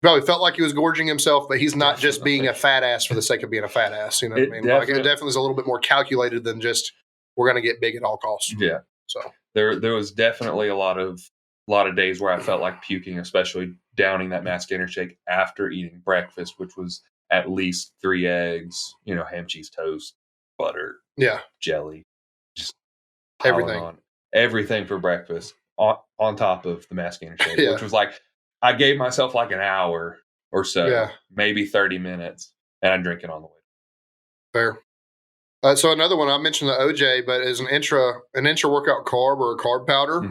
probably felt like he was gorging himself, but he's not just being a fat ass for the sake of being a fat ass. You know what I mean? Like, it definitely is a little bit more calculated than just we're going to get big at all costs. Yeah. So there was definitely a lot of days where I felt like puking, especially downing that mass gainer shake after eating breakfast, which was at least 3 eggs, ham, cheese, toast, butter, jelly, just everything for breakfast on top of the mass gainer shake, which was like, I gave myself like an hour or so, maybe 30 minutes, and I drink it on the way. Fair. So another one, I mentioned the OJ, but is an intra workout carb or a carb powder.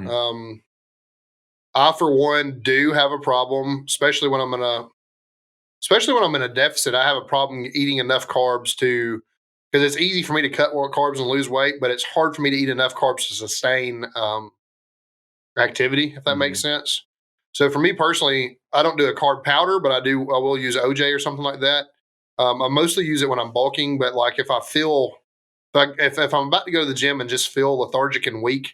I, for one, do have a problem, especially when I'm in a deficit. I have a problem eating enough carbs because it's easy for me to cut carbs and lose weight, but it's hard for me to eat enough carbs to sustain activity, if that makes sense. So for me personally, I don't do a carb powder, but I will use OJ or something like that. I mostly use it when I'm bulking, but like if if I'm about to go to the gym and just feel lethargic and weak,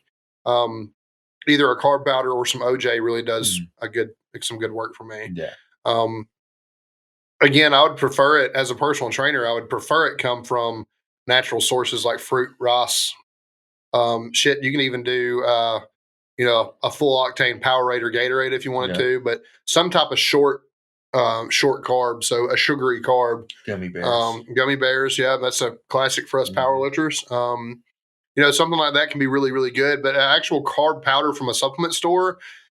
either a carb powder or some OJ really does some good work for me. Yeah. Again, I would prefer it as a personal trainer. I would prefer it come from natural sources like fruit, rice, shit. You can even do, a full octane Powerade or Gatorade if you wanted to, but some type of short carb. So a sugary carb. Gummy bears. Gummy bears. Yeah. That's a classic for us powerlifters. Something like that can be really, really good, but an actual carb powder from a supplement store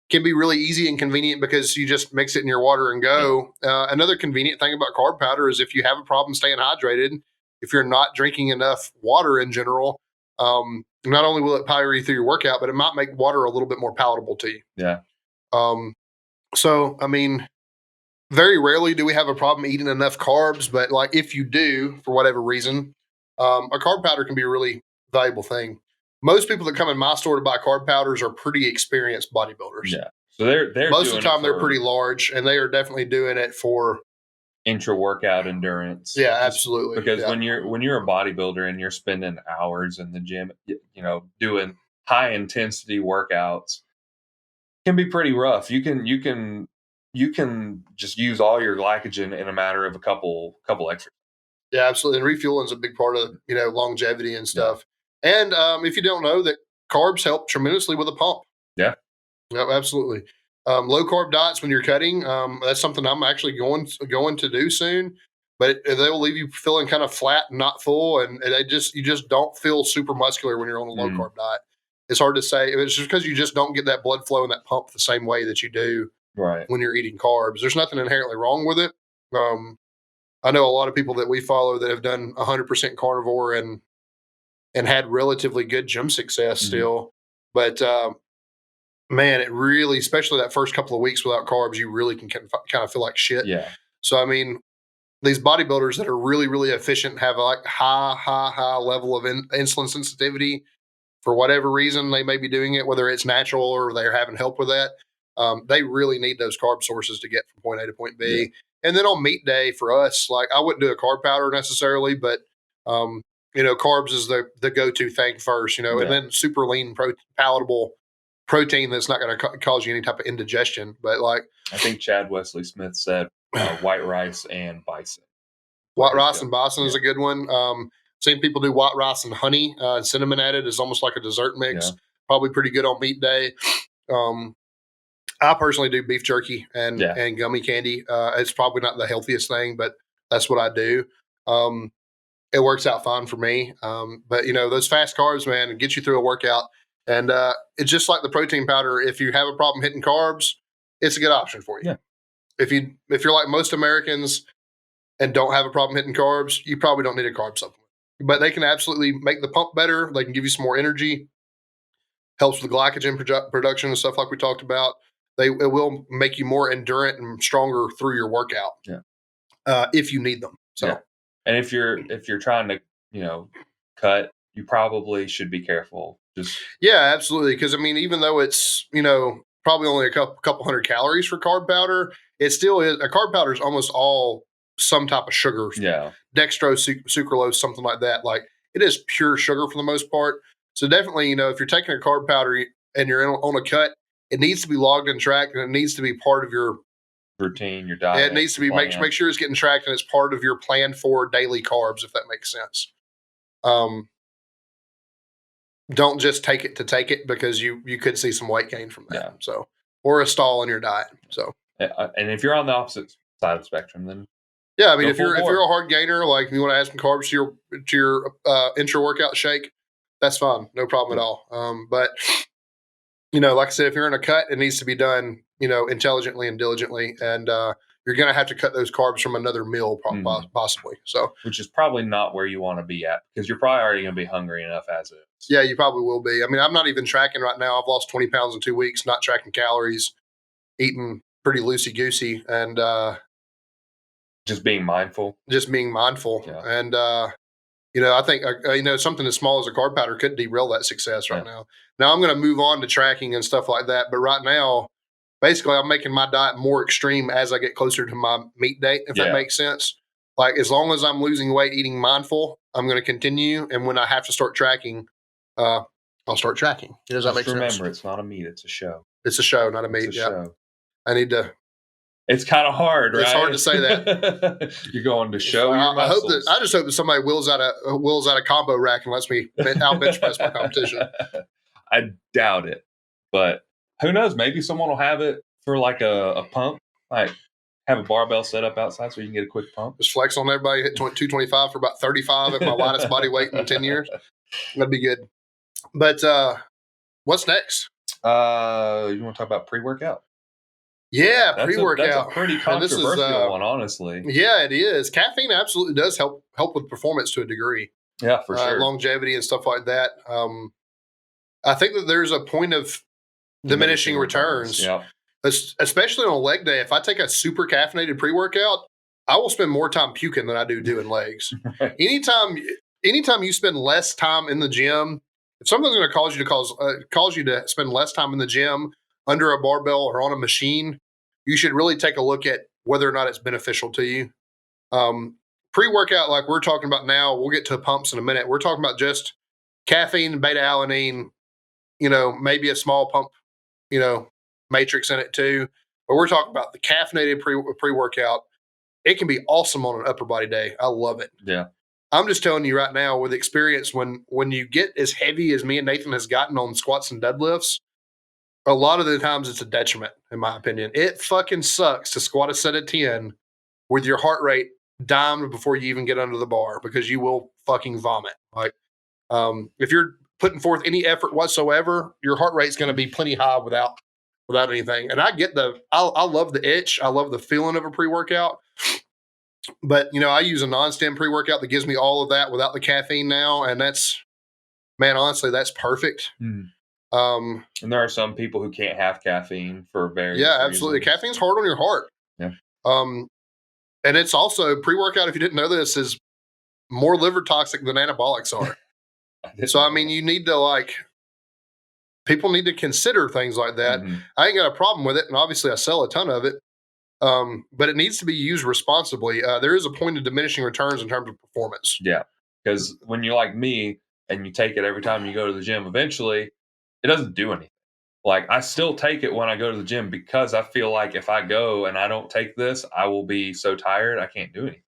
can be really easy and convenient because you just mix it in your water and go. Another convenient thing about carb powder is if you have a problem staying hydrated, if you're not drinking enough water in general, not only will it power you through your workout, but it might make water a little bit more palatable to you. Yeah. So, I mean, very rarely do we have a problem eating enough carbs, but like if you do, for whatever reason, a carb powder can be a really valuable thing. Most people that come in my store to buy carb powders are pretty experienced bodybuilders. Yeah. So they're Most doing of the time it they're for pretty large, and they are definitely doing it for intra-workout endurance. yeah, Just absolutely. because Yeah. when you're a bodybuilder and you're spending hours in the gym, doing high intensity workouts, can be pretty rough. You can just use all your glycogen in a matter of a couple extra. Yeah, absolutely. And refueling is a big part of longevity and stuff. And if you don't know that carbs help tremendously with a pump. Yeah. Yep, absolutely. Low carb diets when you're cutting, that's something I'm actually going to do soon. But they'll leave you feeling kind of flat and not full, and you just don't feel super muscular when you're on a low carb diet. It's hard to say. It's just because you just don't get that blood flow and that pump the same way that you do Right. when you're eating carbs. There's nothing inherently wrong with it. I know a lot of people that we follow that have done 100% carnivore and had relatively good gym success still, but man, it really, especially that first couple of weeks without carbs, you really can kind of feel like shit. Yeah. So I mean, these bodybuilders that are really, really efficient have like high level of insulin sensitivity for whatever reason they may be doing it, whether it's natural or they're having help with that. They really need those carb sources to get from point A to point B. Yeah. And then on meat day for us, like I wouldn't do a carb powder necessarily, but carbs is the go-to thing first, and then super lean, palatable protein that's not going to cause you any type of indigestion. But like I think Chad Wesley Smith said, white rice and bison. White rice and bison is a good one. Same people do white rice and honey, cinnamon added is almost like a dessert mix. Yeah. Probably pretty good on meat day. I personally do beef jerky and gummy candy. It's probably not the healthiest thing, but that's what I do. It works out fine for me. But those fast carbs, man, get you through a workout. And it's just like the protein powder. If you have a problem hitting carbs, it's a good option for you. Yeah. If you're like most Americans and don't have a problem hitting carbs, you probably don't need a carb supplement. But they can absolutely make the pump better. They can give you some more energy. Helps with glycogen production and stuff like we talked about. It will make you more endurant and stronger through your workout. Yeah. If you need them. So. Yeah. And if you're trying to cut, you probably should be careful. Yeah, absolutely. Because I mean, even though it's probably only a couple hundred calories for carb powder, it still is. A carb powder is almost all some type of sugar. Yeah. Dextrose, sucralose, something like that. Like it is pure sugar for the most part. So definitely, if you're taking a carb powder and you're on a cut, it needs to be logged and tracked, and it needs to be part of your routine, your diet. It needs to be make sure it's getting tracked and it's part of your plan for daily carbs, if that makes sense. Don't just take it to take it, because you could see some weight gain from that. Yeah. So, or a stall in your diet. So, and if you're on the opposite side of the spectrum, then yeah, I mean, if you're a hard gainer, like you want to add some carbs to your intra workout shake, that's fine, no problem at all. But like I said, if you're in a cut, it needs to be done, intelligently and diligently, and you're going to have to cut those carbs from another meal, possibly. So, which is probably not where you want to be at, because you're probably already going to be hungry enough as it is. Yeah, you probably will be. I mean, I'm not even tracking right now. I've lost 20 pounds in 2 weeks, not tracking calories, eating pretty loosey goosey, and just being mindful. Yeah. And I think something as small as a carb powder could derail that success right now. Now I'm going to move on to tracking and stuff like that, but right now, basically, I'm making my diet more extreme as I get closer to my meat date, if that makes sense. Like, as long as I'm losing weight, eating mindful, I'm going to continue. And when I have to start tracking, I'll start tracking. Does that make sense? Remember, it's not a meat; it's a show. It's a show, not a meat. Show. I need to. It's kind of hard, right? It's hard to say that. You're going to show your muscles. I just hope that somebody wills out a combo rack and lets me out bench press my competition. I doubt it, but who knows? Maybe someone will have it for like a pump, like have a barbell set up outside so you can get a quick pump. Just flex on everybody, hit 225 for about 35 at my lightest body weight in 10 years. That'd be good. But what's next? You want to talk about pre-workout? Yeah, pre-workout. That's a pretty controversial one, honestly. Yeah, it is. Caffeine absolutely does help with performance to a degree. Yeah, for sure. Longevity and stuff like that. I think that there's a point of diminishing returns. Yeah. especially on a leg day. If I take a super caffeinated pre-workout, I will spend more time puking than I do doing legs. Right. Anytime you spend less time in the gym, if something's going to cause you to spend less time in the gym under a barbell or on a machine, you should really take a look at whether or not it's beneficial to you. Pre-workout, like we're talking about now, we'll get to pumps in a minute. We're talking about just caffeine, beta alanine, maybe a small pump, matrix in it too. But we're talking about the caffeinated pre-workout. It can be awesome on an upper body day. I love it. Yeah. I'm just telling you right now with experience, when you get as heavy as me and Nathan has gotten on squats and deadlifts, a lot of the times it's a detriment, in my opinion. It fucking sucks to squat a set of 10 with your heart rate dimed before you even get under the bar, because you will fucking vomit. Like, if you're putting forth any effort whatsoever, your heart rate's going to be plenty high without anything. And I love the itch. I love the feeling of a pre-workout. But, I use a non-stim pre-workout that gives me all of that without the caffeine now. And honestly, that's perfect. And there are some people who can't have caffeine for various reasons. Absolutely. Caffeine's hard on your heart. Yeah. And it's also pre-workout, if you didn't know this, is more liver toxic than anabolics are. So, you need to people need to consider things like that. Mm-hmm. I ain't got a problem with it. And obviously I sell a ton of it. But it needs to be used responsibly. There is a point of diminishing returns in terms of performance. Yeah. Because when you're like me and you take it every time you go to the gym, eventually it doesn't do anything. Like, I still take it when I go to the gym because I feel like if I go and I don't take this, I will be so tired I can't do anything.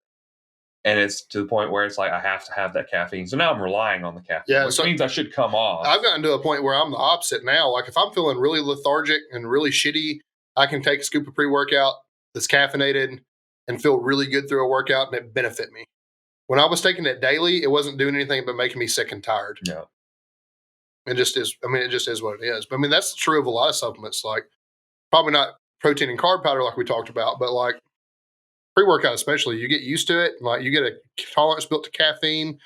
And it's to the point where it's like I have to have that caffeine. So now I'm relying on the caffeine, which means I should come off. I've gotten to a point where I'm the opposite now. Like, if I'm feeling really lethargic and really shitty, I can take a scoop of pre-workout that's caffeinated and feel really good through a workout, and it benefit me. When I was taking it daily, it wasn't doing anything but making me sick and tired. Yeah. It just is. It just is what it is. But that's true of a lot of supplements. Like, probably not protein and carb powder like we talked about, but like pre-workout especially, you get used to it. Like, you get a tolerance built to caffeine.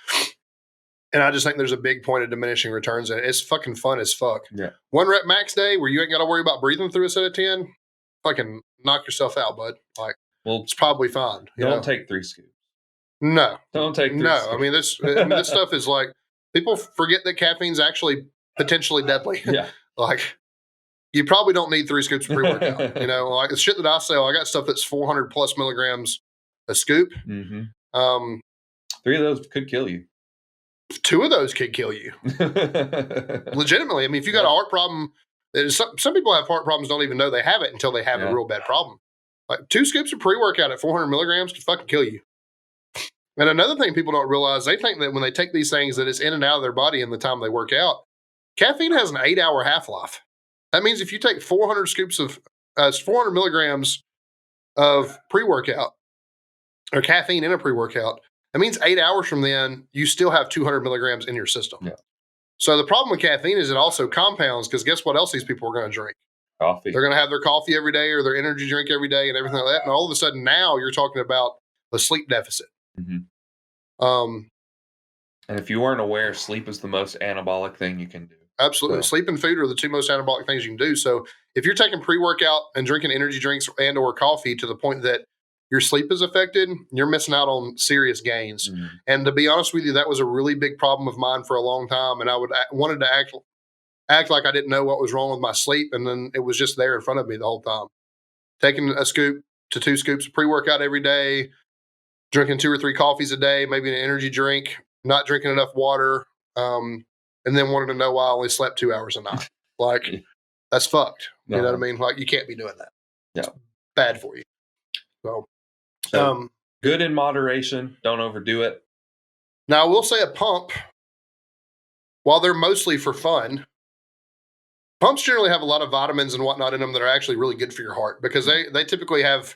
And I just think there's a big point of diminishing returns in it. It's fucking fun as fuck. Yeah. 1 rep max day where you ain't got to worry about breathing through a set of 10, fucking knock yourself out, bud. Like, well, it's probably fine. Don't take 3 scoops. No. Don't take 3 scoops. This stuff is like, people forget that caffeine's actually potentially deadly. Yeah. Like, you probably don't need 3 scoops of pre-workout. Like the shit that I sell, I got stuff that's 400 plus milligrams a scoop. Mm-hmm. 3 of those could kill you. 2 of those could kill you. Legitimately. If you got a heart problem, some people have heart problems, don't even know they have it until they have a real bad problem. Like 2 scoops of pre-workout at 400 milligrams could fucking kill you. And another thing people don't realize, they think that when they take these things that it's in and out of their body in the time they work out. Caffeine has an 8-hour half-life. That means if you take 400 milligrams of pre-workout or caffeine in a pre-workout, that means 8 hours from then, you still have 200 milligrams in your system. Yeah. So the problem with caffeine is it also compounds, because guess what else these people are going to drink? Coffee. They're going to have their coffee every day or their energy drink every day and everything like that. And all of a sudden now you're talking about a sleep deficit. Mm-hmm. And if you weren't aware, sleep is the most anabolic thing you can do. Absolutely. So. Sleep and food are the 2 most anabolic things you can do. So if you're taking pre-workout and drinking energy drinks and or coffee to the point that your sleep is affected, you're missing out on serious gains. Mm-hmm. And to be honest with you, that was a really big problem of mine for a long time. And I wanted to act like I didn't know what was wrong with my sleep. And then it was just there in front of me the whole time. Taking a scoop to 2 scoops of pre-workout every day, drinking 2 or 3 coffees a day, maybe an energy drink, not drinking enough water, and then wanted to know why I only slept 2 hours a night. Like, that's fucked. You know what I mean? Like, you can't be doing that. Yeah. It's bad for you. So good in moderation. Don't overdo it. Now, I will say a pump, while they're mostly for fun, pumps generally have a lot of vitamins and whatnot in them that are actually really good for your heart, because they typically have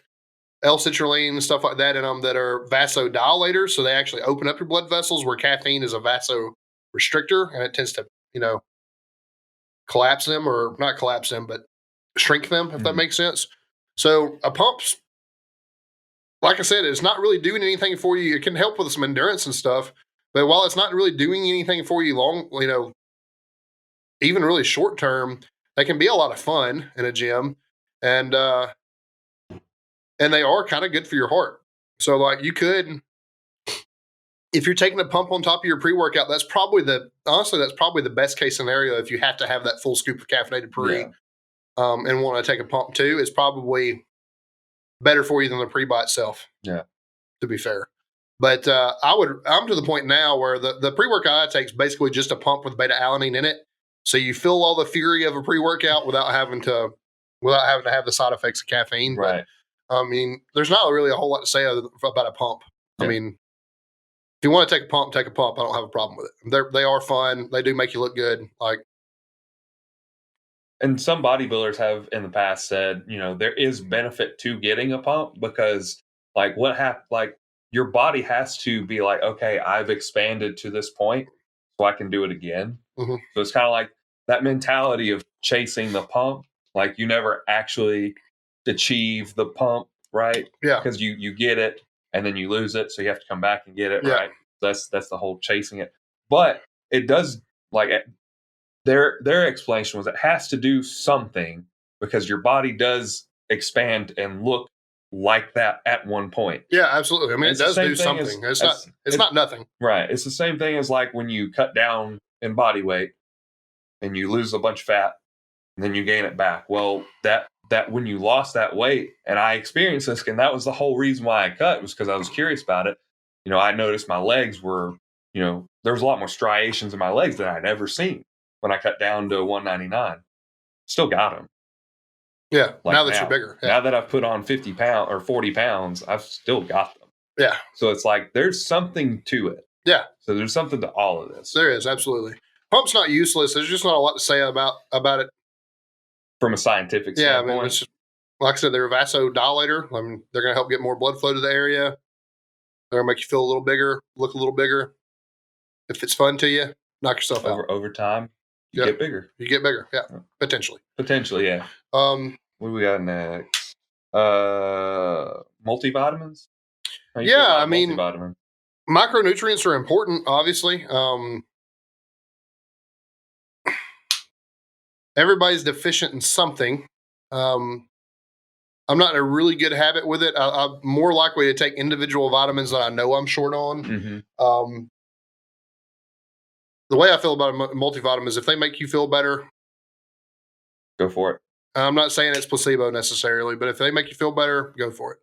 L-citrulline and stuff like that in them that are vasodilators. So they actually open up your blood vessels, where caffeine is a vasorestrictor, and it tends to, collapse them, or not collapse them, but shrink them, if that makes sense. So a pump's, like I said, it's not really doing anything for you. It can help with some endurance and stuff, but while it's not really doing anything for you long, even really short term, they can be a lot of fun in a gym. and they are kind of good for your heart. So like you could, if you're taking a pump on top of your pre-workout, that's probably the best case scenario. If you have to have that full scoop of caffeinated pre, Yeah. And want to take a pump too, is probably better for you than the pre by itself. Yeah. To be fair, but I'm to the point now where the pre-workout I take is basically just a pump with beta alanine in it, so you feel all the fury of a pre-workout without having to have the side effects of caffeine. Right. But I mean, there's not really a whole lot to say about a pump. Yeah. I mean, if you want to take a pump, take a pump. I don't have a problem with it. They are fun. They do make you look good. Like, and some bodybuilders have in the past said, there is benefit to getting a pump because, like, like your body has to be like, okay, I've expanded to this point, so I can do it again. Mhm. So it's kind of like that mentality of chasing the pump. Like you never actually achieve the pump, right? Yeah. Because you get it and then you lose it, so you have to come back and get it, Yeah. right? That's the whole chasing it. But it does, like, their explanation was it has to do something because your body does expand and look like that at one point. Yeah, absolutely. I mean, It's it the does same do thing as- something. It's not nothing. Right. It's the same thing as like when you cut down in body weight and you lose a bunch of fat and then you gain it back. Well, that when you lost that weight, and I experienced this, and that was the whole reason why I cut, was because I was curious about it. I noticed my legs were, there was a lot more striations in my legs than I'd ever seen when I cut down to 199. Still got them. Yeah. Like now that you're bigger. Yeah. Now that I've put on 50 pounds or 40 pounds, I've still got them. Yeah. So it's like there's something to it. Yeah. So there's something to all of this. There is, absolutely. Pump's not useless. There's just not a lot to say about it. From a scientific standpoint. Yeah, I mean, it's, like I said, they're a vasodilator. I mean, they're going to help get more blood flow to the area. They're going to make you feel a little bigger, look a little bigger. If it's fun to you, knock yourself out. Over time, you get bigger. You get bigger, yeah, potentially. Potentially, yeah. What do we got next? Multivitamins? Yeah, I mean, micronutrients are important, obviously. Everybody's deficient in something. I'm not in a really good habit with it. I'm more likely to take individual vitamins that I know I'm short on. Mm-hmm. The way I feel about a multivitamin is if they make you feel better, go for it. I'm not saying it's placebo necessarily, but if they make you feel better, go for it.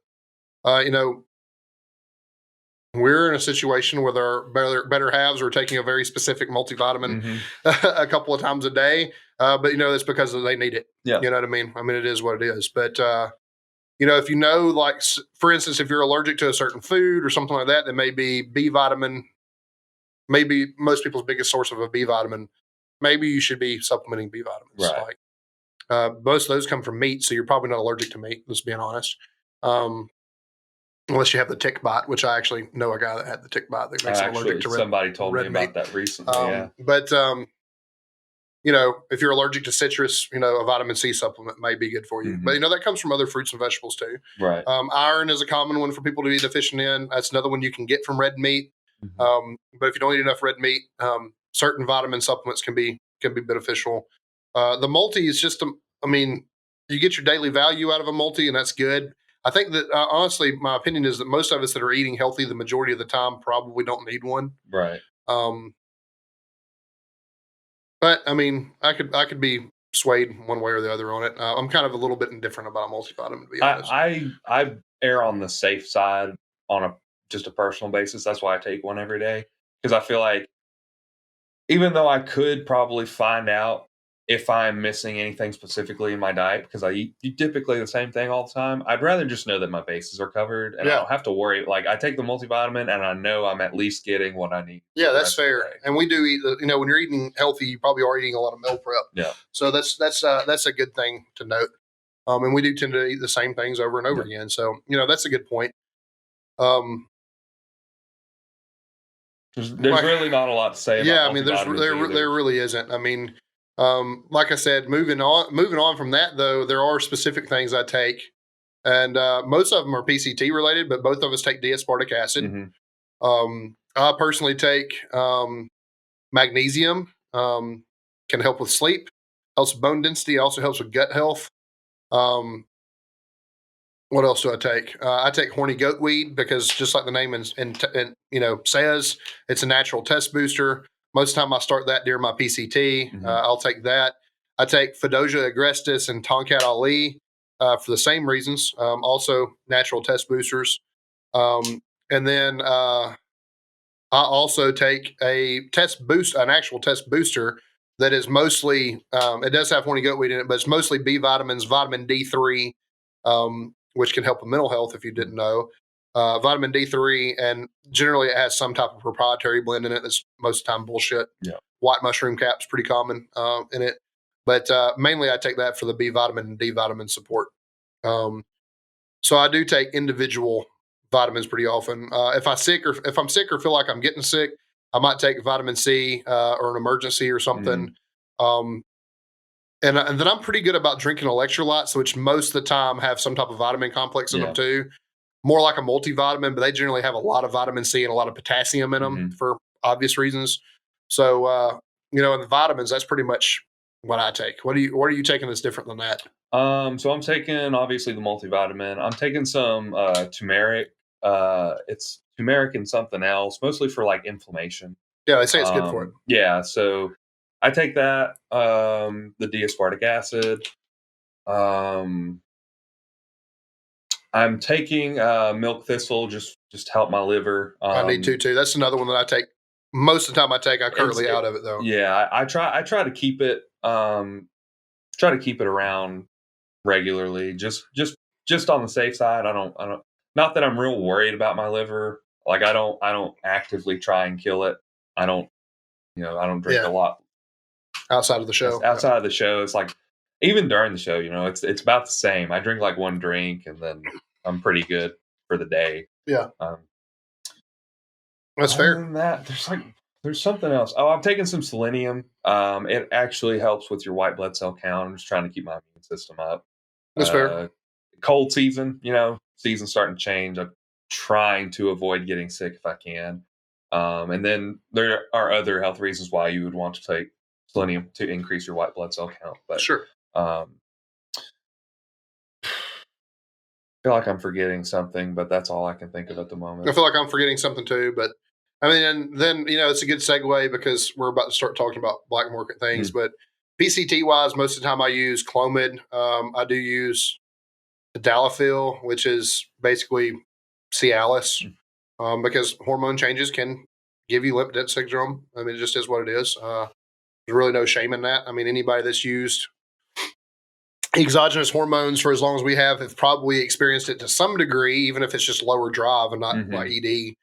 We're in a situation where our better halves are taking a very specific multivitamin a couple of times a day. But that's because they need it. Yeah. You know what I mean? I mean, it is what it is. But, if like, for instance, if you're allergic to a certain food or something like that, then maybe B vitamin, maybe most people's biggest source of a B vitamin, maybe you should be supplementing B vitamins. Right. Like, most of those come from meat, so you're probably not allergic to meat, let's be honest. Unless you have the tick bite, which I actually know a guy that had the tick bite that makes him allergic to red meat. Somebody told me about that recently, yeah. But, if you're allergic to citrus, a vitamin C supplement may be good for you. Mm-hmm. But, that comes from other fruits and vegetables too. Right. Iron is a common one for people to be deficient in. That's another one you can get from red meat. Mm-hmm. But if you don't eat enough red meat, certain vitamin supplements can be beneficial. The multi is just, you get your daily value out of a multi, and that's good. I think that, honestly, my opinion is that most of us that are eating healthy the majority of the time probably don't need one. Right. But I mean, I could be swayed one way or the other on it. I'm kind of a little bit indifferent about a multivitamin, to be honest. I err on the safe side on just a personal basis. That's why I take one every day, because I feel like even though I could probably find out if I'm missing anything specifically in my diet, because I eat typically the same thing all the time, I'd rather just know that my bases are covered and I don't have to worry. Like, I take the multivitamin and I know I'm at least getting what I need. Yeah, that's fair. And we do eat, when you're eating healthy, you probably are eating a lot of meal prep. Yeah. So that's a good thing to note. And we do tend to eat the same things over and over again. So, that's a good point. There's really not a lot to say about there really isn't. I mean, like I said, moving on from that, though, there are specific things I take, and most of them are PCT related, but both of us take D-aspartic acid. Mm-hmm. I personally take magnesium, can help with sleep, helps with bone density, also helps with gut health. What else do I take? I take horny goat weed because just like the name says, it's a natural test booster. Most of the time I start that during my PCT. I'll take that. I take Fedosia agrestis and Tonkat Ali for the same reasons. Also natural test boosters. And then I also take an actual test booster that is mostly, it does have horny goat weed in it, but it's mostly B vitamins, vitamin D3, which can help with mental health if you didn't know. Vitamin D3, and generally it has some type of proprietary blend in it that's most of the time bullshit. Yeah. White mushroom cap's pretty common in it. But mainly I take that for the B vitamin and D vitamin support. So I do take individual vitamins pretty often. If I'm sick or feel like I'm getting sick, I might take vitamin C or an emergency or something. Um, and then I'm pretty good about drinking electrolytes, which most of the time have some type of vitamin complex in them too. More like a multivitamin, but they generally have a lot of vitamin C and a lot of potassium in them for obvious reasons. So in the vitamins, that's pretty much what I take. What are you taking that's different than that? So I'm taking obviously the multivitamin. I'm taking some turmeric. It's turmeric and something else, mostly for like inflammation. Yeah, they say it's good for it. Yeah, so I take that. The D-aspartic acid. I'm taking milk thistle just to help my liver. I need to too. That's another one that I take. Most of the time I take. I'm currently out of it though. Yeah, I try to keep it around regularly, just on the safe side. I don't not that I'm real worried about my liver. Like I don't actively try and kill it. I don't I don't drink a lot outside of the show. Outside of the show, it's like even during the show, it's about the same. I drink like one drink and then I'm pretty good for the day. Yeah. That's Other fair. than that, there's something else. Oh, I'm taking some selenium. It actually helps with your white blood cell count. I'm just trying to keep my immune system up. That's fair. Cold season, season's starting to change. I'm trying to avoid getting sick if I can. And then there are other health reasons why you would want to take selenium to increase your white blood cell count. But sure. I feel like I'm forgetting something, but that's all I can think of at the moment. I feel like I'm forgetting something too, but I mean, and then it's a good segue because we're about to start talking about black market things. But PCT wise, most of the time I use Clomid. I do use Tadalafil, which is basically Cialis, because hormone changes can give you lip dent syndrome. I mean, it just is what it is. There's really no shame in that. I mean, anybody that's used exogenous hormones for as long as we have probably experienced it to some degree, even if it's just lower drive and not like ED.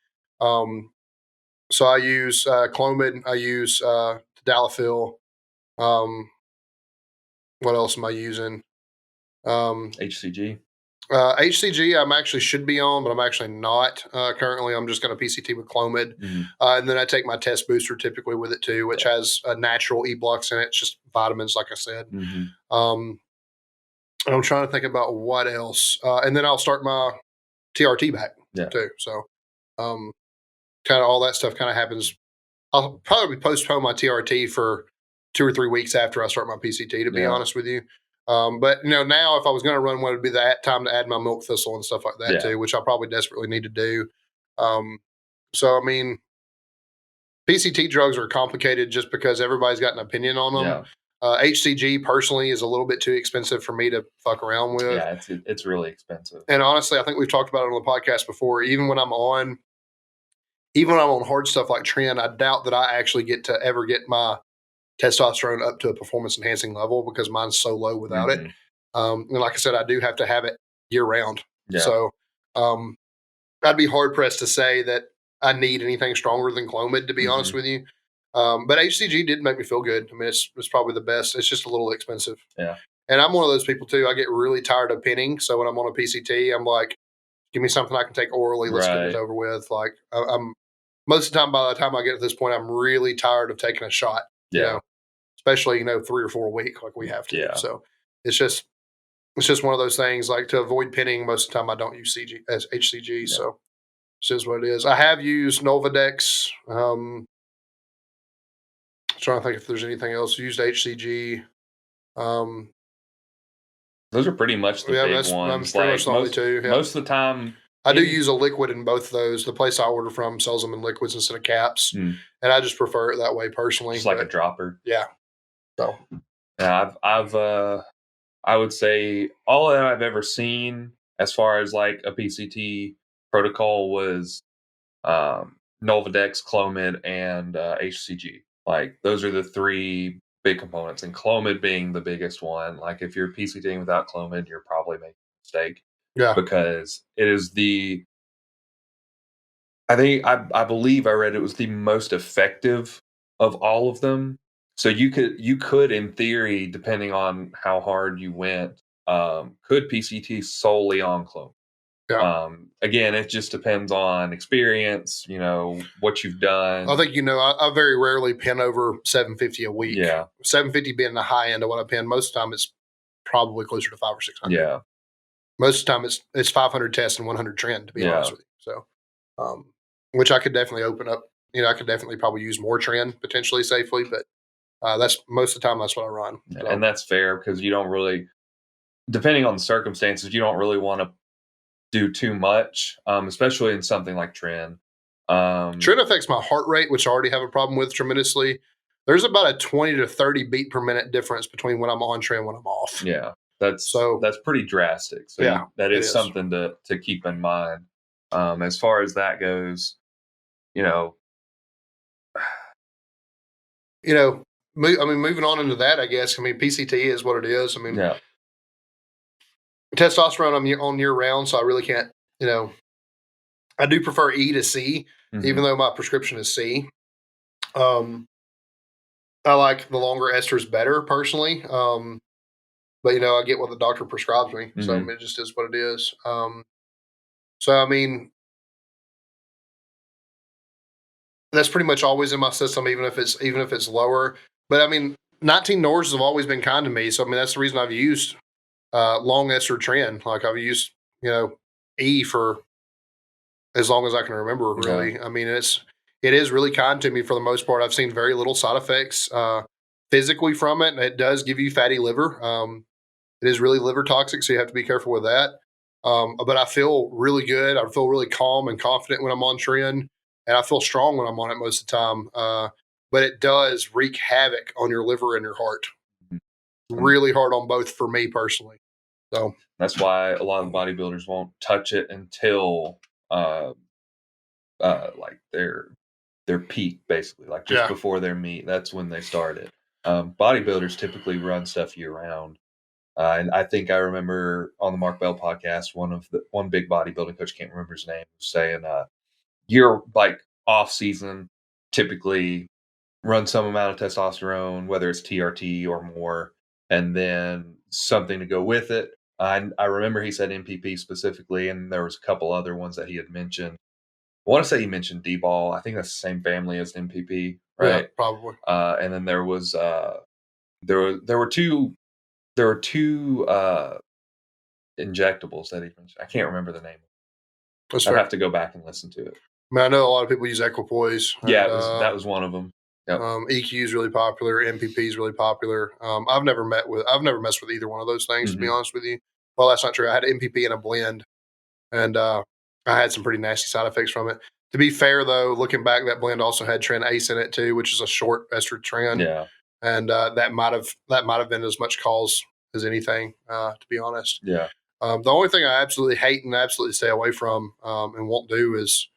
So I use Clomid. I use Tadalafil. What else am I using? HCG. HCG I'm actually should be on, but I'm actually not currently. I'm just going to PCT with Clomid. And then I take my test booster typically with it too, which has a natural E-blocks in it. It's just vitamins, like I said. And I'm trying to think about what else. And then I'll start my TRT back too. So kind of all that stuff kind of happens. I'll probably postpone my TRT for 2 or 3 weeks after I start my PCT, to be honest with you. But now if I was going to run one, it would be that time to add my milk thistle and stuff like that too, which I probably desperately need to do. So I mean, PCT drugs are complicated just because everybody's got an opinion on them. HCG personally is a little bit too expensive for me to fuck around with. Yeah, it's really expensive. And honestly, I think we've talked about it on the podcast before. Even when I'm on hard stuff like Tren, I doubt that I actually get to ever get my testosterone up to a performance enhancing level because mine's so low without it. And like I said, I do have to have it year round. So I'd be hard pressed to say that I need anything stronger than Clomid, to be honest with you. But HCG did make me feel good. I mean, it's probably the best. It's just a little expensive. And I'm one of those people too. I get really tired of pinning. So when I'm on a PCT, I'm like, give me something I can take orally. Let's get it over with. Like I'm most of the time, by the time I get to this point, I'm really tired of taking a shot. Especially 3 or 4 a week like we have to. So it's just one of those things. Like to avoid pinning, most of the time I don't use HCG. So it's just what it is. I have used Nolvadex. Trying to think if there's anything else. Used HCG. Those are pretty much the big ones. pretty much the only two. Yeah. Most of the time, I do use a liquid in both of those. The place I order from sells them in liquids instead of caps, and I just prefer it that way personally. Just like a dropper. Yeah. So. Yeah, I would say all that I've ever seen as far as like a PCT protocol was Nolvadex, Clomid, and HCG. Like those are the three big components, and Clomid being the biggest one. Like if you're PCTing without Clomid, you're probably making a mistake. Yeah. Because it is I believe I read it was the most effective of all of them. So you could in theory, depending on how hard you went, could PCT solely on Clomid. Yeah. Again, it just depends on experience, what you've done. I think, I very rarely pin over 750 a week. Yeah. 750 being the high end of what I pin. Most of the time it's probably closer to 500 or 600. Yeah. Most of the time it's 500 tests and 100 trend, to be honest with you. So, which I could definitely open up. I could definitely probably use more trend potentially safely, but that's most of the time that's what I run. So. And that's fair because you don't really, depending on the circumstances, you don't really want to do too much, especially in something like trend. Trend affects my heart rate, which I already have a problem with tremendously. There's about a 20 to 30 beat per minute difference between when I'm on trend and when I'm off. Yeah, that's pretty drastic. So yeah, that is something to keep in mind. As far as that goes, moving on into that, I guess. PCT is what it is. Testosterone on year round, so I really can't. I do prefer E to C, even though my prescription is C. I like the longer esters better personally, but I get what the doctor prescribes me, so it just is what it is. That's pretty much always in my system, even if it's lower. But 19 Norse have always been kind to me, so that's the reason I've used long ester trend. Like I've used E for as long as I can remember. Really, yeah. It is really kind to me for the most part. I've seen very little side effects physically from it, and it does give you fatty liver. It is really liver toxic, so you have to be careful with that. But I feel really good. I feel really calm and confident when I'm on trend, and I feel strong when I'm on it most of the time. But it does wreak havoc on your liver and your heart. Really hard on both for me personally. So that's why a lot of bodybuilders won't touch it until like their peak, basically, like just before their meet. That's when they start it. Bodybuilders typically run stuff year round. And I think I remember on the Mark Bell podcast, one big bodybuilding coach, can't remember his name, was saying you're like off season, typically run some amount of testosterone, whether it's TRT or more, and then something to go with it. I remember he said MPP specifically, and there was a couple other ones that he had mentioned. I want to say he mentioned D-ball. I think that's the same family as MPP, right? Yeah, probably. And then there was there were two injectables that he mentioned. I can't remember the name. I'd have to go back and listen to it. I know a lot of people use Equipoise. Yeah, that was one of them. Yep. EQ is really popular. MPP is really popular. I've never messed with either one of those things, to be honest with you. Well, that's not true. I had MPP in a blend, and I had some pretty nasty side effects from it. To be fair, though, looking back, that blend also had Tren Ace in it too, which is a short ester trend. Yeah, and that might have been as much cause as anything, to be honest. Yeah. The only thing I absolutely hate and absolutely stay away from and won't do is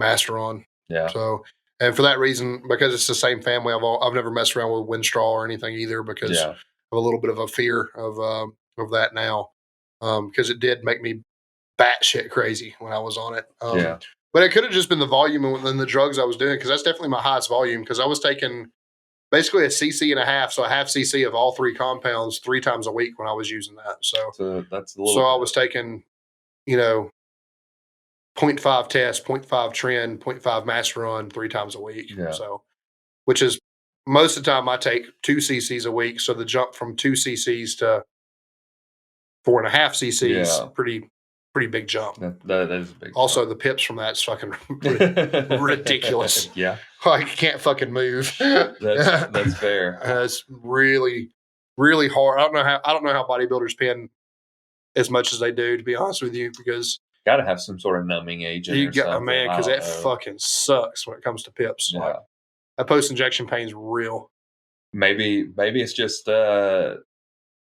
Masteron. Yeah. So, and for that reason, because it's the same family, I've never messed around with Winstraw or anything either, because I have a little bit of a fear of that now, because it did make me batshit crazy when I was on it. But it could have just been the volume and the drugs I was doing, because that's definitely my highest volume, because I was taking basically a cc and a half, so a half cc of all three compounds 3 times a week when I was using that. So that's I was taking, 0.5 test, 0.5 trend, 0.5 Masteron 3 times a week. Yeah. So, which is most of the time I take 2 cc's a week. So the jump from 2 cc's to 4.5 cc's, pretty big jump. That is a big also, jump. The pips from that's fucking ridiculous. Yeah. I can't fucking move. That's fair. It's really, really hard. I don't know how bodybuilders pin as much as they do, to be honest with you, because got to have some sort of numbing agent you or got something. man, I because don't that know. fucking sucks when it comes to pips. Yeah. Like that post injection pain's real. Maybe it's just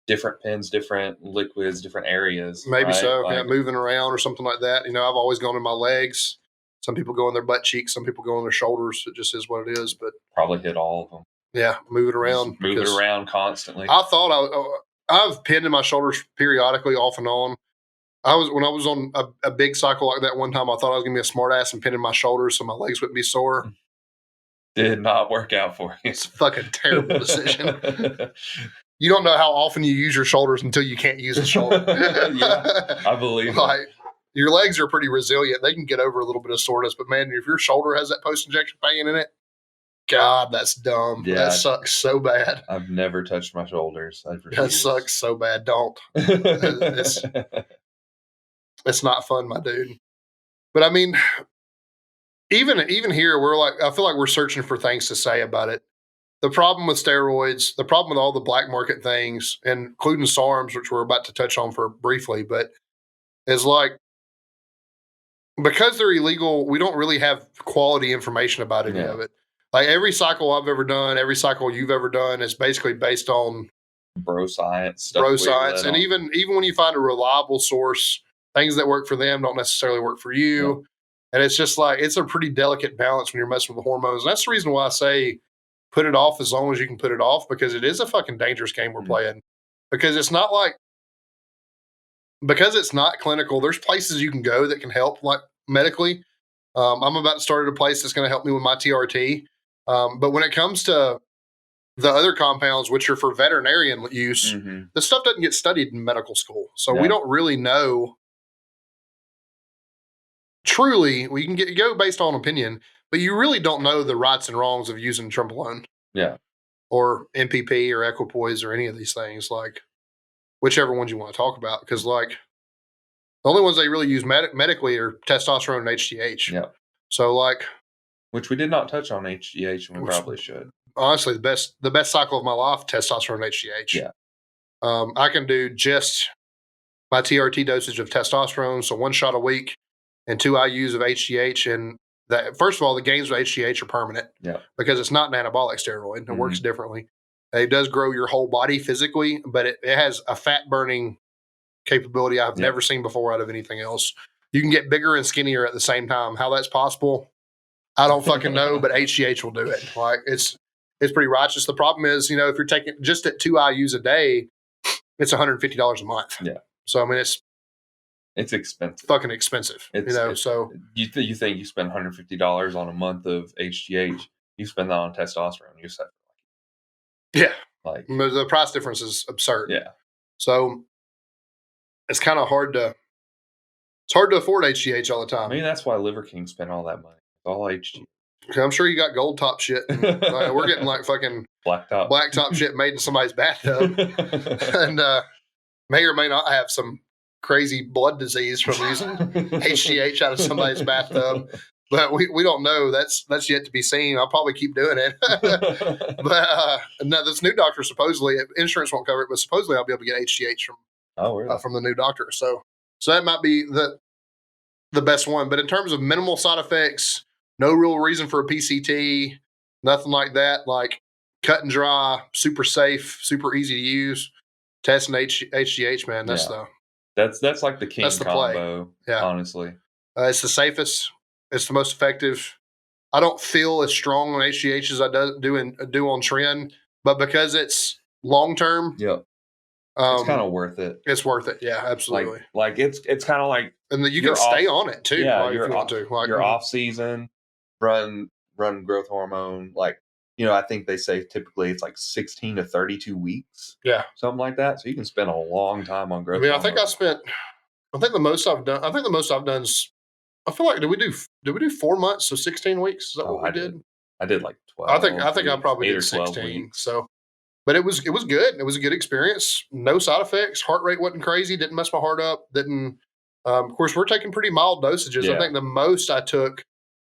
different pins, different liquids, different areas. Maybe right? so. Like, Yeah, moving around or something like that. You know, I've always gone in my legs. Some people go in their butt cheeks. Some people go in their shoulders. It just is what it is. But probably hit all of them. yeah, move it around. Just move it around constantly. I thought I've pinned in my shoulders periodically, off and on. When I was on a big cycle like that one time, I thought I was gonna be a smart ass and pin in my shoulders so my legs wouldn't be sore. Did not work out for you. It's a fucking terrible decision. You don't know how often you use your shoulders until you can't use a shoulder. Yeah, I believe like your legs are pretty resilient; they can get over a little bit of soreness. But man, if your shoulder has that post-injection pain in it, God, that's dumb. Yeah, that sucks so bad. I've never touched my shoulders. That sucks so bad. Don't. It's not fun, my dude. But I mean, even here, we're like, I feel like we're searching for things to say about it. The problem with steroids, the problem with all the black market things, and including SARMs, which we're about to touch on for briefly, but is like, because they're illegal, we don't really have quality information about any of it. Like every cycle I've ever done, every cycle you've ever done is basically based on bro science. And even when you find a reliable source, things that work for them don't necessarily work for you. Yeah. And it's just like, it's a pretty delicate balance when you're messing with the hormones. And that's the reason why I say put it off as long as you can put it off, because it is a fucking dangerous game we're playing. Because it's not clinical, there's places you can go that can help, like medically. I'm about to start at a place that's going to help me with my TRT. But when it comes to the other compounds, which are for veterinarian use, the stuff doesn't get studied in medical school. So we don't really know. Truly, we can go based on opinion, but you really don't know the rights and wrongs of using Trenbolone. Yeah. Or MPP or Equipoise or any of these things, like whichever ones you want to talk about. Because like the only ones they really use medically are testosterone and HGH. Yeah. So like, which we did not touch on HGH, and we probably should. Honestly, the best cycle of my life, testosterone and HGH. Yeah. I can do just my TRT dosage of testosterone, so 1 shot a week, and 2 IUs of HGH. And that, first of all, the gains with HGH are permanent. Yeah. Because it's not an anabolic steroid. It works differently. It does grow your whole body physically, but it has a fat burning capability I've never seen before out of anything else. You can get bigger and skinnier at the same time. How that's possible, I don't fucking know, but HGH will do it. Like it's pretty righteous. The problem is, if you're taking just at 2 IUs a day, it's $150 a month. Yeah. So I mean, it's expensive. Fucking expensive. So you think you spend $150 on a month of HGH, you spend that on testosterone, you're set. Yeah. Like the price difference is absurd. Yeah. So it's kind of hard to afford HGH all the time. Maybe that's why Liver King spent all that money. It's all HGH. I'm sure you got gold top shit. And, we're getting like fucking black top shit made in somebody's bathtub, and may or may not have some crazy blood disease from using HGH out of somebody's bathtub. But we don't know. That's yet to be seen. I'll probably keep doing it. But no, this new doctor, supposedly, insurance won't cover it, but supposedly I'll be able to get HGH from the new doctor. So that might be the best one. But in terms of minimal side effects, no real reason for a PCT, nothing like that. Like cut and dry, super safe, super easy to use. Testing HGH, man. That's like the king combo. Play. Yeah, honestly, it's the safest. It's the most effective. I don't feel as strong on HGH as I do on Tren, but because it's long term, it's kind of worth it. It's worth it. Yeah, absolutely. Like it's kind of like, and you can stay on it too. Yeah, if you want to. Like, you're off season, run growth hormone. Like, I think they say typically it's like 16 to 32 weeks. Yeah, something like that. So you can spend a long time on growth. I mean, I think the most I've done is, I feel like, did we do 4 months? So 16 weeks? Is that what we did? I did like 12. I think I probably did 16. So, but it was good. It was a good experience. No side effects. Heart rate wasn't crazy. Didn't mess my heart up. Didn't. Of course, we're taking pretty mild dosages. Yeah. I think the most I took,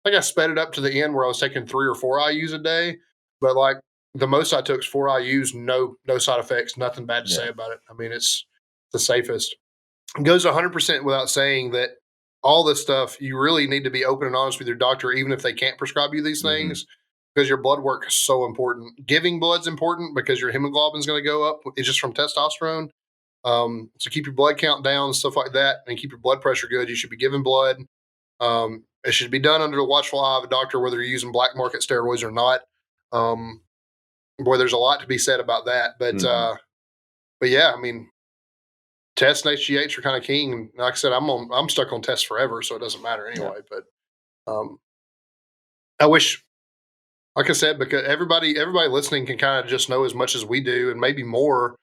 I sped it up to the end where I was taking 3 or 4 IUs a day. But like the most I took is 4 IUs, no side effects, nothing bad to Yeah. say about it. I mean, it's the safest. It goes 100% without saying that all this stuff, you really need to be open and honest with your doctor, even if they can't prescribe you these things, because your blood work is so important. Giving blood's important because your hemoglobin's going to go up. It's just from testosterone. So keep your blood count down, stuff like that, and keep your blood pressure good. You should be giving blood. It should be done under the watchful eye of a doctor, whether you're using black market steroids or not. Boy, there's a lot to be said about that. But yeah, I mean, tests and HGH are kind of king. And like I said, I'm stuck on tests forever, so it doesn't matter anyway. Yeah. But I wish, like I said, because everybody listening can kind of just know as much as we do and maybe more.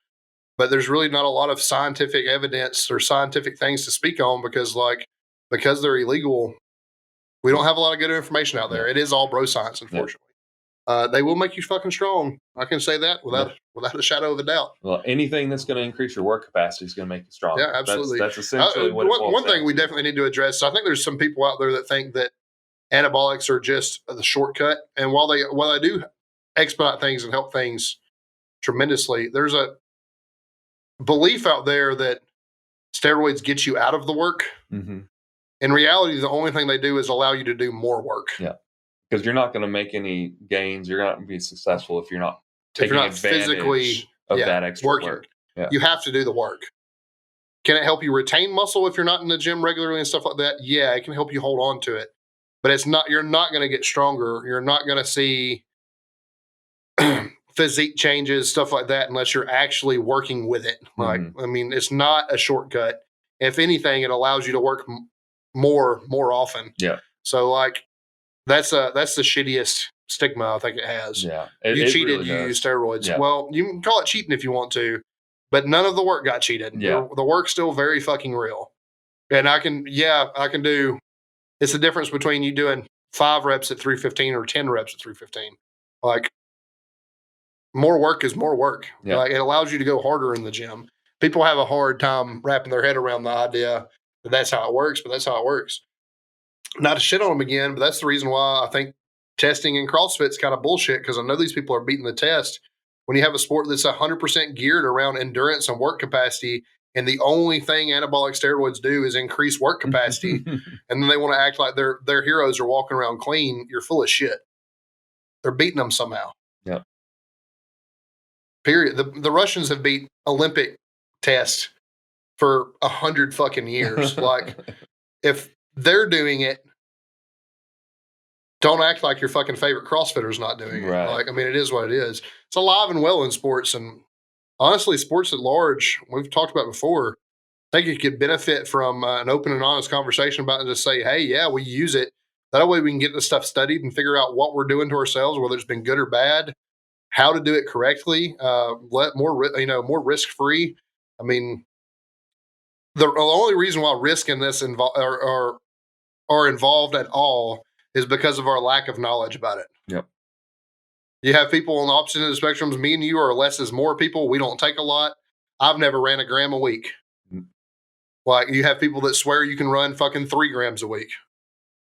But there's really not a lot of scientific evidence or scientific things to speak on because they're illegal. We don't have a lot of good information out there. Yeah. It is all bro science, unfortunately. Yeah. They will make you fucking strong. I can say that without a shadow of a doubt. Well, anything that's going to increase your work capacity is going to make you strong. Yeah, absolutely. That's essentially what one thing we definitely need to address. I think there's some people out there that think that anabolics are just the shortcut, and while they do expedite things and help things tremendously, there's a belief out there that steroids get you out of the work. Mm-hmm. In reality, the only thing they do is allow you to do more work. Yeah. Because you're not going to make any gains. You're not going to be successful if you're not advantage physically of that extra work. Yeah. You have to do the work. Can it help you retain muscle if you're not in the gym regularly and stuff like that? Yeah, it can help you hold on to it. But you're not going to get stronger. You're not going to see physique changes, stuff like that, unless you're actually working with it. Like, I mean, it's not a shortcut. If anything, it allows you to work more often. Yeah. So like, that's the shittiest stigma I think it has. Yeah. You cheated, really you used steroids. Yeah. Well, you can call it cheating if you want to, but none of the work got cheated. Yeah. The work's still very fucking real. And I can do, it's the difference between you doing 5 reps at 315 or 10 reps at 315. Like, more work is more work. Yeah. Like, it allows you to go harder in the gym. People have a hard time wrapping their head around the idea that that's how it works, but that's how it works. Not to shit on them again, but that's the reason why I think testing in CrossFit is kind of bullshit, because I know these people are beating the test. When you have a sport that's 100% geared around endurance and work capacity, and the only thing anabolic steroids do is increase work capacity, and then they want to act like their heroes are walking around clean, you're full of shit. They're beating them somehow. Yeah. Period. The Russians have beat Olympic tests for 100 fucking years. Like, if they're doing it, don't act like your fucking favorite CrossFitter's not doing it. Right. Like, I mean, it is what it is. It's alive and well in sports, and honestly, sports at large, we've talked about before, I think you could benefit from an open and honest conversation about it, and just say, hey, yeah, we use it. That way we can get this stuff studied and figure out what we're doing to ourselves, whether it's been good or bad, how to do it correctly, more risk-free. I mean, the only reason why risk in this are involved at all is because of our lack of knowledge about it. Yep. You have people on the opposite end of the spectrums. Me and you are less is more people. We don't take a lot. I've never ran a gram a week. Like, you have people that swear you can run fucking 3 grams a week.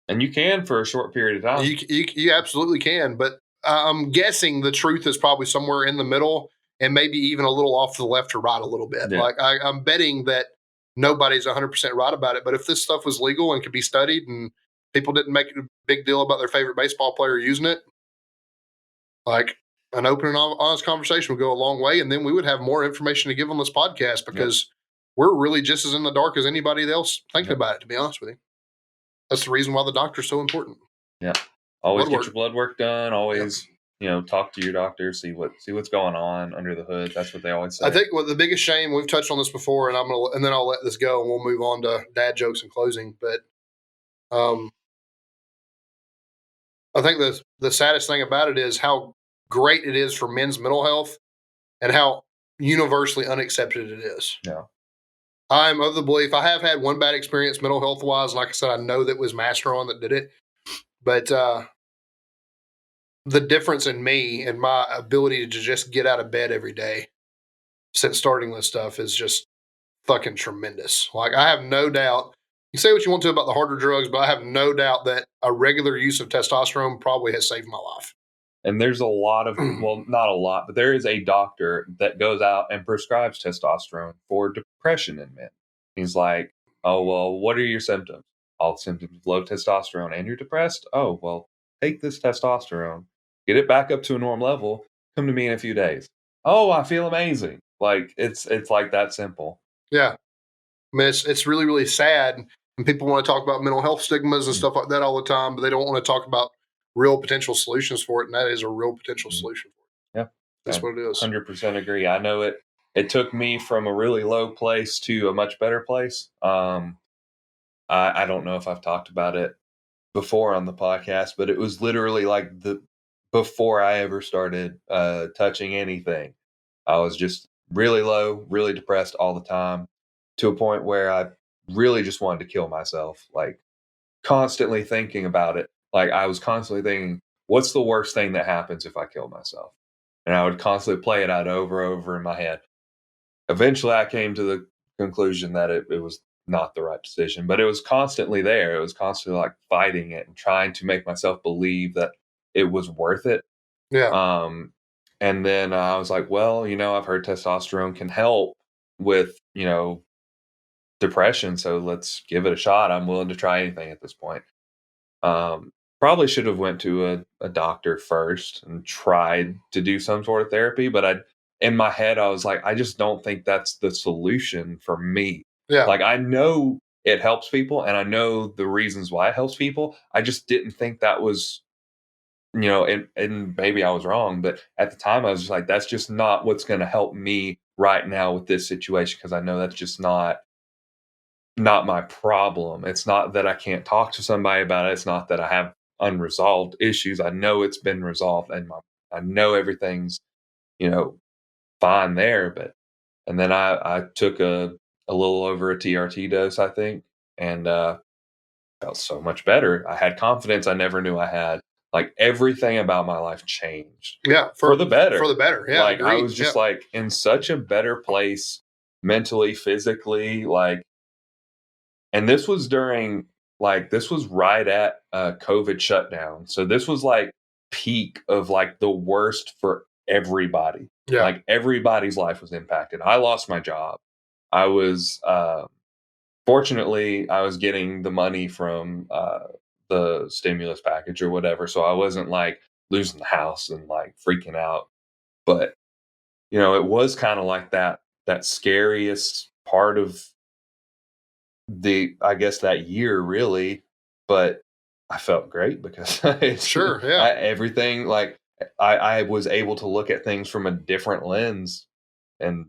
And you can for a short period of time. You absolutely can. But I'm guessing the truth is probably somewhere in the middle, and maybe even a little off to the left or right a little bit. Yeah. Like, I'm betting that nobody's 100% right about it. But if this stuff was legal and could be studied, and people didn't make a big deal about their favorite baseball player using it, like, an open and honest conversation would go a long way. And then we would have more information to give on this podcast, because we're really just as in the dark as anybody else thinking about it, to be honest with you. That's the reason why the doctor's so important. Yeah. Always get your blood work done. Always, talk to your doctor, see what's going on under the hood. That's what they always say. I think the biggest shame, we've touched on this before, and then I'll let this go and we'll move on to dad jokes in closing. But I think the saddest thing about it is how great it is for men's mental health and how universally unaccepted it is. Yeah. I'm of the belief, I have had one bad experience mental health wise. Like I said, I know that was Masteron that did it. But the difference in me and my ability to just get out of bed every day since starting this stuff is just fucking tremendous. Like, I have no doubt. You say what you want to about the harder drugs, but I have no doubt that a regular use of testosterone probably has saved my life. And there's a lot of, well, not a lot, but there is a doctor that goes out and prescribes testosterone for depression in men. He's like, oh, well, what are your symptoms? All symptoms of low testosterone, and you're depressed? Oh, well, take this testosterone, get it back up to a normal level, come to me in a few days. Oh, I feel amazing. Like it's like that simple. Yeah. I mean, it's really, really sad. And people want to talk about mental health stigmas and stuff like that all the time, but they don't want to talk about real potential solutions for it. And that is a real potential solution for it. Yeah. That's I what it is. 100% agree. I know it took me from a really low place to a much better place. I don't know if I've talked about it before on the podcast, but it was literally like the before I ever started touching anything. I was just really low, really depressed all the time, to a point where I really just wanted to kill myself. Like constantly thinking about it. Like I was constantly thinking, what's the worst thing that happens if I kill myself? And I would constantly play it out over in my head. Eventually I came to the conclusion that it was not the right decision, but it was constantly there. It was constantly like fighting it and trying to make myself believe that it was worth it. Yeah. And then I was like, well, I've heard testosterone can help with, depression. So let's give it a shot. I'm willing to try anything at this point. Probably should have went to a doctor first and tried to do some sort of therapy, but in my head, I was like, I just don't think that's the solution for me. Yeah. Like I know it helps people and I know the reasons why it helps people. I just didn't think that was, and maybe I was wrong, but at the time I was just like, that's just not what's going to help me right now with this situation. Cause I know that's just not my problem. It's not that I can't talk to somebody about it. It's not that I have unresolved issues. I know it's been resolved and I know everything's, fine there. And then I took a little over a TRT dose, I think, and felt so much better. I had confidence I never knew I had. Like everything about my life changed. Yeah. For the better. For the better. Yeah. Like I was just like in such a better place mentally, physically, like. And this was this was right at COVID shutdown. So this was like peak of like the worst for everybody. Yeah. Like everybody's life was impacted. I lost my job. I was, fortunately, I was getting the money from the stimulus package or whatever. So I wasn't like losing the house and like freaking out. But, it was kind of like that scariest part of I guess that year really, but I felt great because Sure, yeah. everything like I was able to look at things from a different lens, and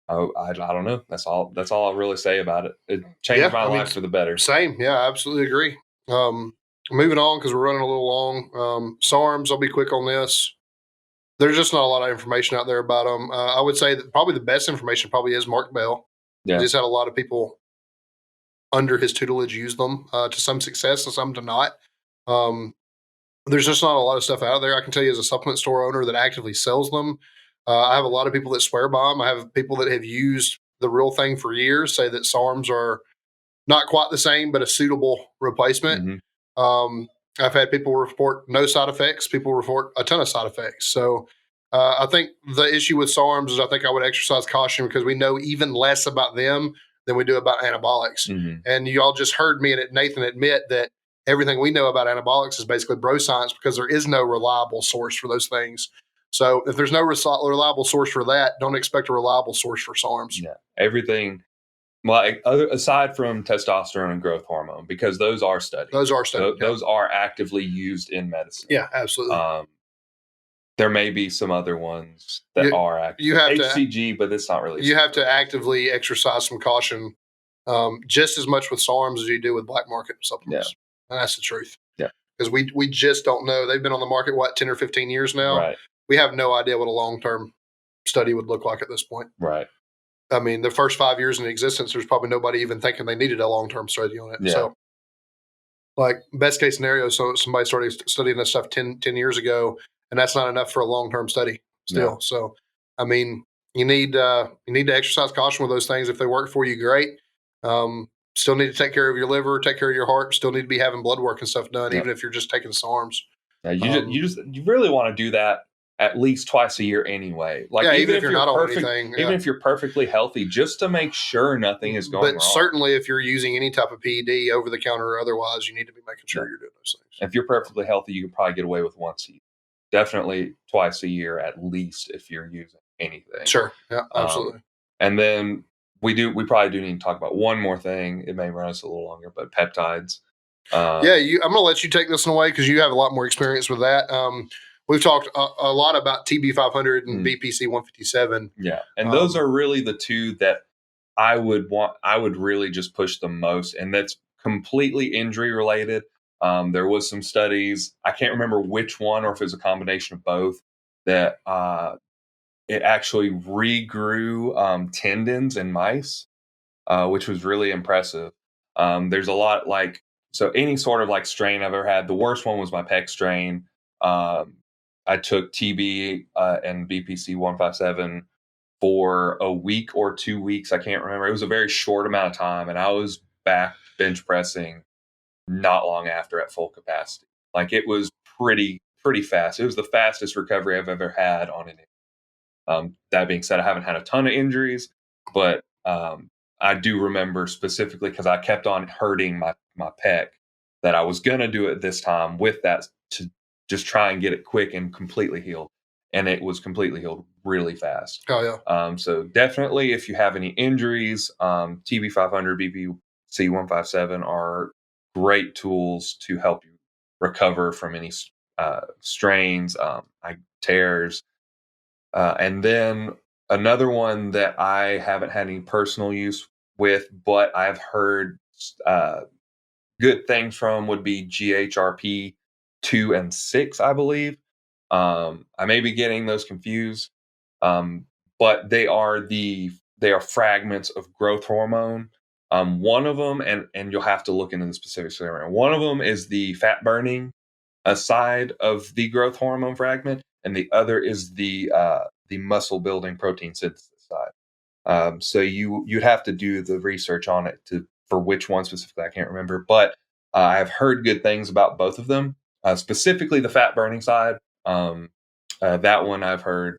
I don't know. That's all I'll really say about it. It changed my life for the better. Same, yeah, I absolutely agree. Moving on because we're running a little long. SARMs, I'll be quick on this. There's just not a lot of information out there about them. I would say that probably the best information probably is Mark Bell. Yeah. He's had a lot of people under his tutelage use them to some success and some to not. There's just not a lot of stuff out there. I can tell you as a supplement store owner that actively sells them. I have a lot of people that swear by them. I have people that have used the real thing for years say that SARMs are not quite the same, but a suitable replacement. Mm-hmm. I've had people report no side effects. People report a ton of side effects. So I think the issue with SARMs is I think I would exercise caution because we know even less about them than we do about anabolics. Mm-hmm. And you all just heard me and Nathan admit that everything we know about anabolics is basically bro science because there is no reliable source for those things. So if there's no reliable source for that, don't expect a reliable source for SARMs. Yeah, everything. Like aside from testosterone and growth hormone, because those are studied. Those are studied. Those are actively used in medicine. Yeah, absolutely. There may be some other ones that are active. You have HCG, but it's not really. You have to actively exercise some caution, just as much with SARMs as you do with black market supplements. Yeah. And that's the truth. Yeah. Because we just don't know. They've been on the market, 10 or 15 years now? Right. We have no idea what a long-term study would look like at this point. Right. I mean, the first 5 years in existence, there's probably nobody even thinking they needed a long-term study on it. Yeah. So, like, best case scenario, so somebody started studying this stuff 10 years ago, and that's not enough for a long-term study still. Yeah. So, I mean, you need to exercise caution with those things. If they work for you, great. Still need to take care of your liver, take care of your heart. Still need to be having blood work and stuff done, even if you're just taking SARMs. You really want to do that at least twice a year anyway. Like even if you're not on perfect, anything, even if you're perfectly healthy, just to make sure nothing is going wrong. But certainly, if you're using any type of PED over the counter or otherwise, you need to be making sure you're doing those things. If you're perfectly healthy, you can probably get away with once a year. Definitely twice a year at least if you're using anything. Sure. Yeah, absolutely. And then we probably do need to talk about one more thing. It may run us a little longer, but peptides. I'm going to let you take this one away because you have a lot more experience with that. We've talked a lot about TB500 and BPC 157. Yeah, and those are really the two that I would really just push the most, and that's completely injury related. There was some studies, I can't remember which one or if it was a combination of both, that it actually regrew tendons in mice, which was really impressive. There's a lot so any sort of like strain I've ever had. The worst one was my pec strain. I took TB and BPC 157 for a week or 2 weeks. I can't remember. It was a very short amount of time, and I was back bench pressing not long after at full capacity. Like it was pretty fast. It was the fastest recovery I've ever had on an. That being said, I haven't had a ton of injuries, but I do remember specifically because I kept on hurting my pec that I was gonna do it this time with that to just try and get it quick and completely healed. And it was completely healed really fast. Oh yeah. So definitely, if you have any injuries, TB500, BPC 157 are great tools to help you recover from any strains, tears, and then another one that I haven't had any personal use with, but I've heard good things from would be GHRP 2 and 6, I believe. I may be getting those confused, but they are fragments of growth hormone. One of them, and you'll have to look into the specifics there. One of them is the fat burning side of the growth hormone fragment, and the other is the muscle building protein synthesis side. So you'd have to do the research on it for which one specifically. I can't remember, but I've heard good things about both of them. Specifically, the fat burning side. That one I've heard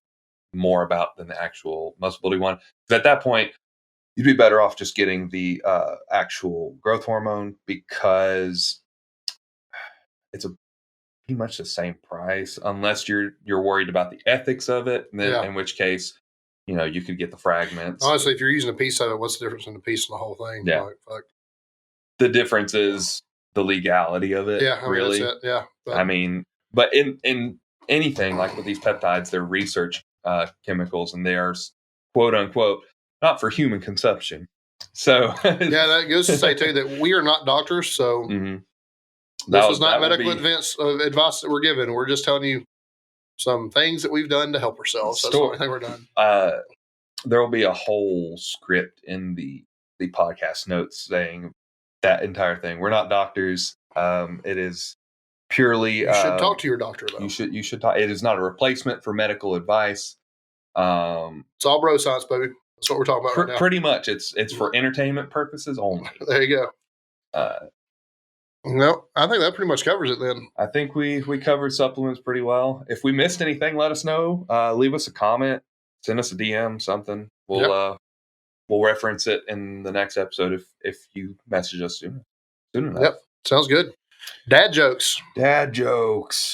more about than the actual muscle building one. Because at that point, you'd be better off just getting the actual growth hormone because it's pretty much the same price, unless you're worried about the ethics of it. And then, in which case, you could get the fragments. Honestly, if you're using a piece of it, what's the difference in the piece and the whole thing? Yeah. Like, the difference is the legality of it. Yeah, really. That's it. Yeah. But in anything like with these peptides, they're research chemicals, and they are quote unquote not for human consumption. So that goes to say too that we are not doctors, so this is not medical advice that we're giving. We're just telling you some things that we've done to help ourselves. That's the only thing we're done. There will be a whole script in the podcast notes saying that entire thing. We're not doctors. It is purely. You should talk to your doctor, though. You should talk. It is not a replacement for medical advice. It's all bro science, baby. That's what we're talking about right now. Pretty much, it's for entertainment purposes only. There you go. No, I think that pretty much covers it then. I think we covered supplements pretty well. If we missed anything, let us know. Leave us a comment, send us a DM, something. We'll reference it in the next episode if you message us soon enough. Yep, sounds good. Dad jokes.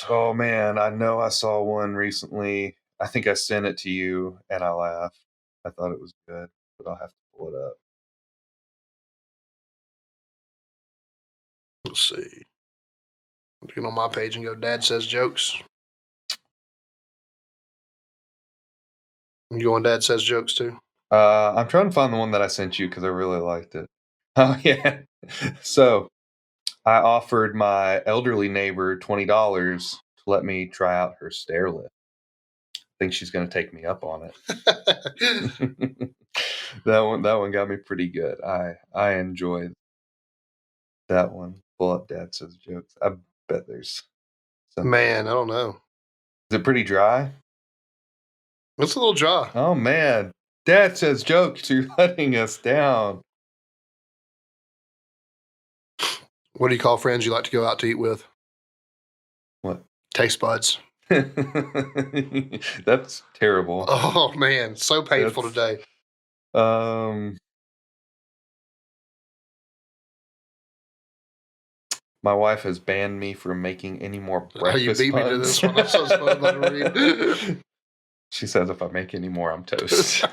Oh man, I know I saw one recently. I think I sent it to you and I laughed. I thought it was good, but I'll have to pull it up. Let's see. Get on my page and go Dad Says Jokes. You go on Dad Says Jokes too? I'm trying to find the one that I sent you because I really liked it. Oh yeah. So I offered my elderly neighbor $20 to let me try out her stair lift. I think she's going to take me up on it. That one got me pretty good. I enjoyed that one. Pull up Dad Says Jokes. I bet there's something. Man, I don't know. Is it pretty dry? It's a little dry. Oh man. Dad Says Jokes. You're letting us down. What do you call friends you like to go out to eat with? What? Taste buds. That's terrible. Oh man, so painful today. My wife has banned me from making any more breakfast You beat me to this one. I'm so about to read. She says if I make any more, I'm toast.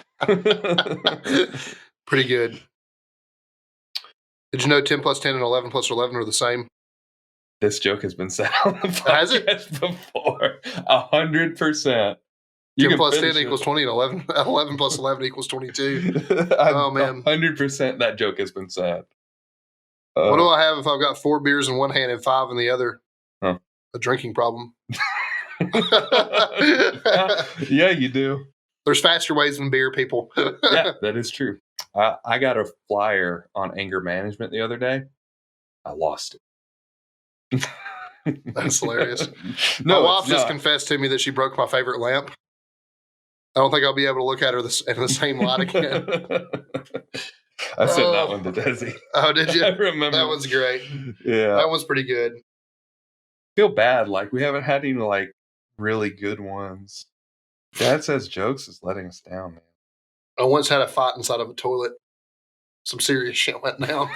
Pretty good. Did you know 10 plus 10 and 11 plus 11 are the same? This joke has been said on the podcast Has it? before. 100%. 10 plus 10 equals 20 and 11 plus 11 equals 22. Oh, man. 100% that joke has been said. What do I have if I've got 4 beers in one hand and 5 in the other? Huh. A drinking problem. Yeah, you do. There's faster ways than beer, people. Yeah, that is true. I got a flyer on anger management the other day. I lost it. That's hilarious. No, my wife just confessed to me that she broke my favorite lamp. I don't think I'll be able to look at her in the same light again. I sent that one to Desi. Oh, did you? I remember. That one's great. Yeah. That one's pretty good. Feel bad. Like, we haven't had any, like, really good ones. Dad Says Jokes is letting us down, man. I once had a fight inside of a toilet. Some serious shit went down.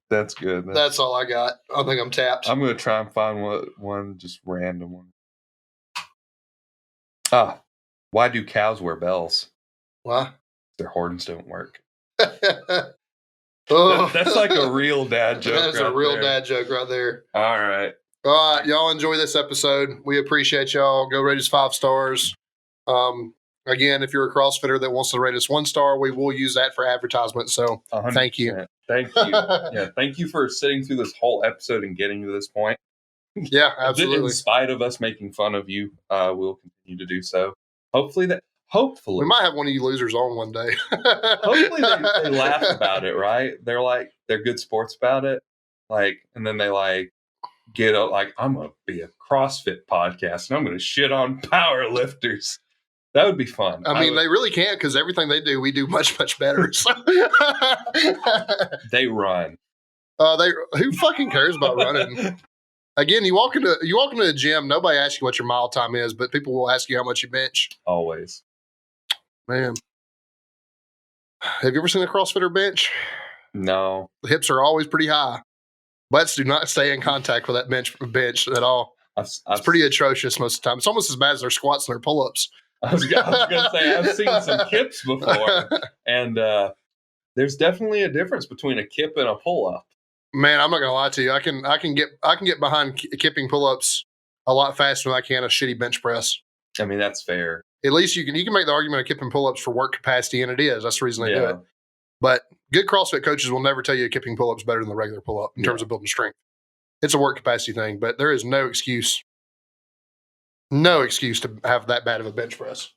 That's good. That's all I got. I think I'm tapped. I'm going to try and find one just random one. Why do cows wear bells? Why? Their horns don't work. Oh. That's like a real dad joke. That's a real dad joke right there. All right. All right. Y'all enjoy this episode. We appreciate y'all. Go rate us 5 stars. Again, if you're a CrossFitter that wants to rate us 1 star, we will use that for advertisement. So 100%. Thank you. Thank you. Yeah, thank you for sitting through this whole episode and getting to this point. Yeah, absolutely. In spite of us making fun of you, we'll continue to do so. Hopefully we might have one of you losers on one day. Hopefully they laugh about it, right? They're good sports about it. Like, and then they like get up like, I'm gonna be a CrossFit podcast and I'm gonna shit on power lifters. That would be fun. I mean, they really can't because everything they do, we do much, much better. So. They run. Who fucking cares about running? Again, you walk into a gym, nobody asks you what your mile time is, but people will ask you how much you bench. Always. Man. Have you ever seen a CrossFitter bench? No. The hips are always pretty high. Butts do not stay in contact with that bench at all. It's pretty atrocious most of the time. It's almost as bad as their squats and their pull-ups. I was going to say, I've seen some kips before, and there's definitely a difference between a kip and a pull-up. Man, I'm not going to lie to you. I can get behind kipping pull-ups a lot faster than I can a shitty bench press. I mean, that's fair. At least you can make the argument of kipping pull-ups for work capacity, and it is. That's the reason they do it. But good CrossFit coaches will never tell you kipping pull-ups better than the regular pull-up in terms of building strength. It's a work capacity thing, but there is no excuse to have that bad of a bench press.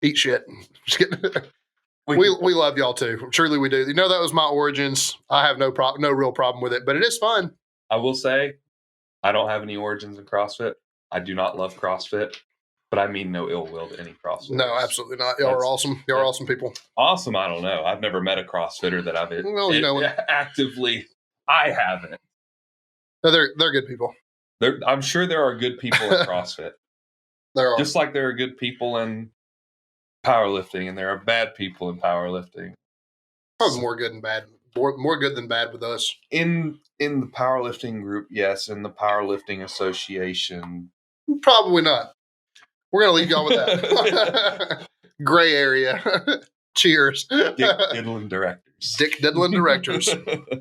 Eat shit. Just kidding. We love y'all too. Truly we do. You know, that was my origins. I have no real problem with it, but it is fun. I will say, I don't have any origins in CrossFit. I do not love CrossFit, but I mean no ill will to any CrossFit. No, absolutely not. Y'all are awesome. Y'all are awesome people. Awesome. I don't know. I've never met a CrossFitter that I've actively. I haven't. No, they're good people. I'm sure there are good people in CrossFit. There are. Just like there are good people in powerlifting, and there are bad people in powerlifting. Probably more good than bad. More good than bad with us. In the powerlifting group, yes. In the powerlifting association, probably not. We're gonna leave y'all with that. Gray area. Cheers. Dick Diddlin' Directors.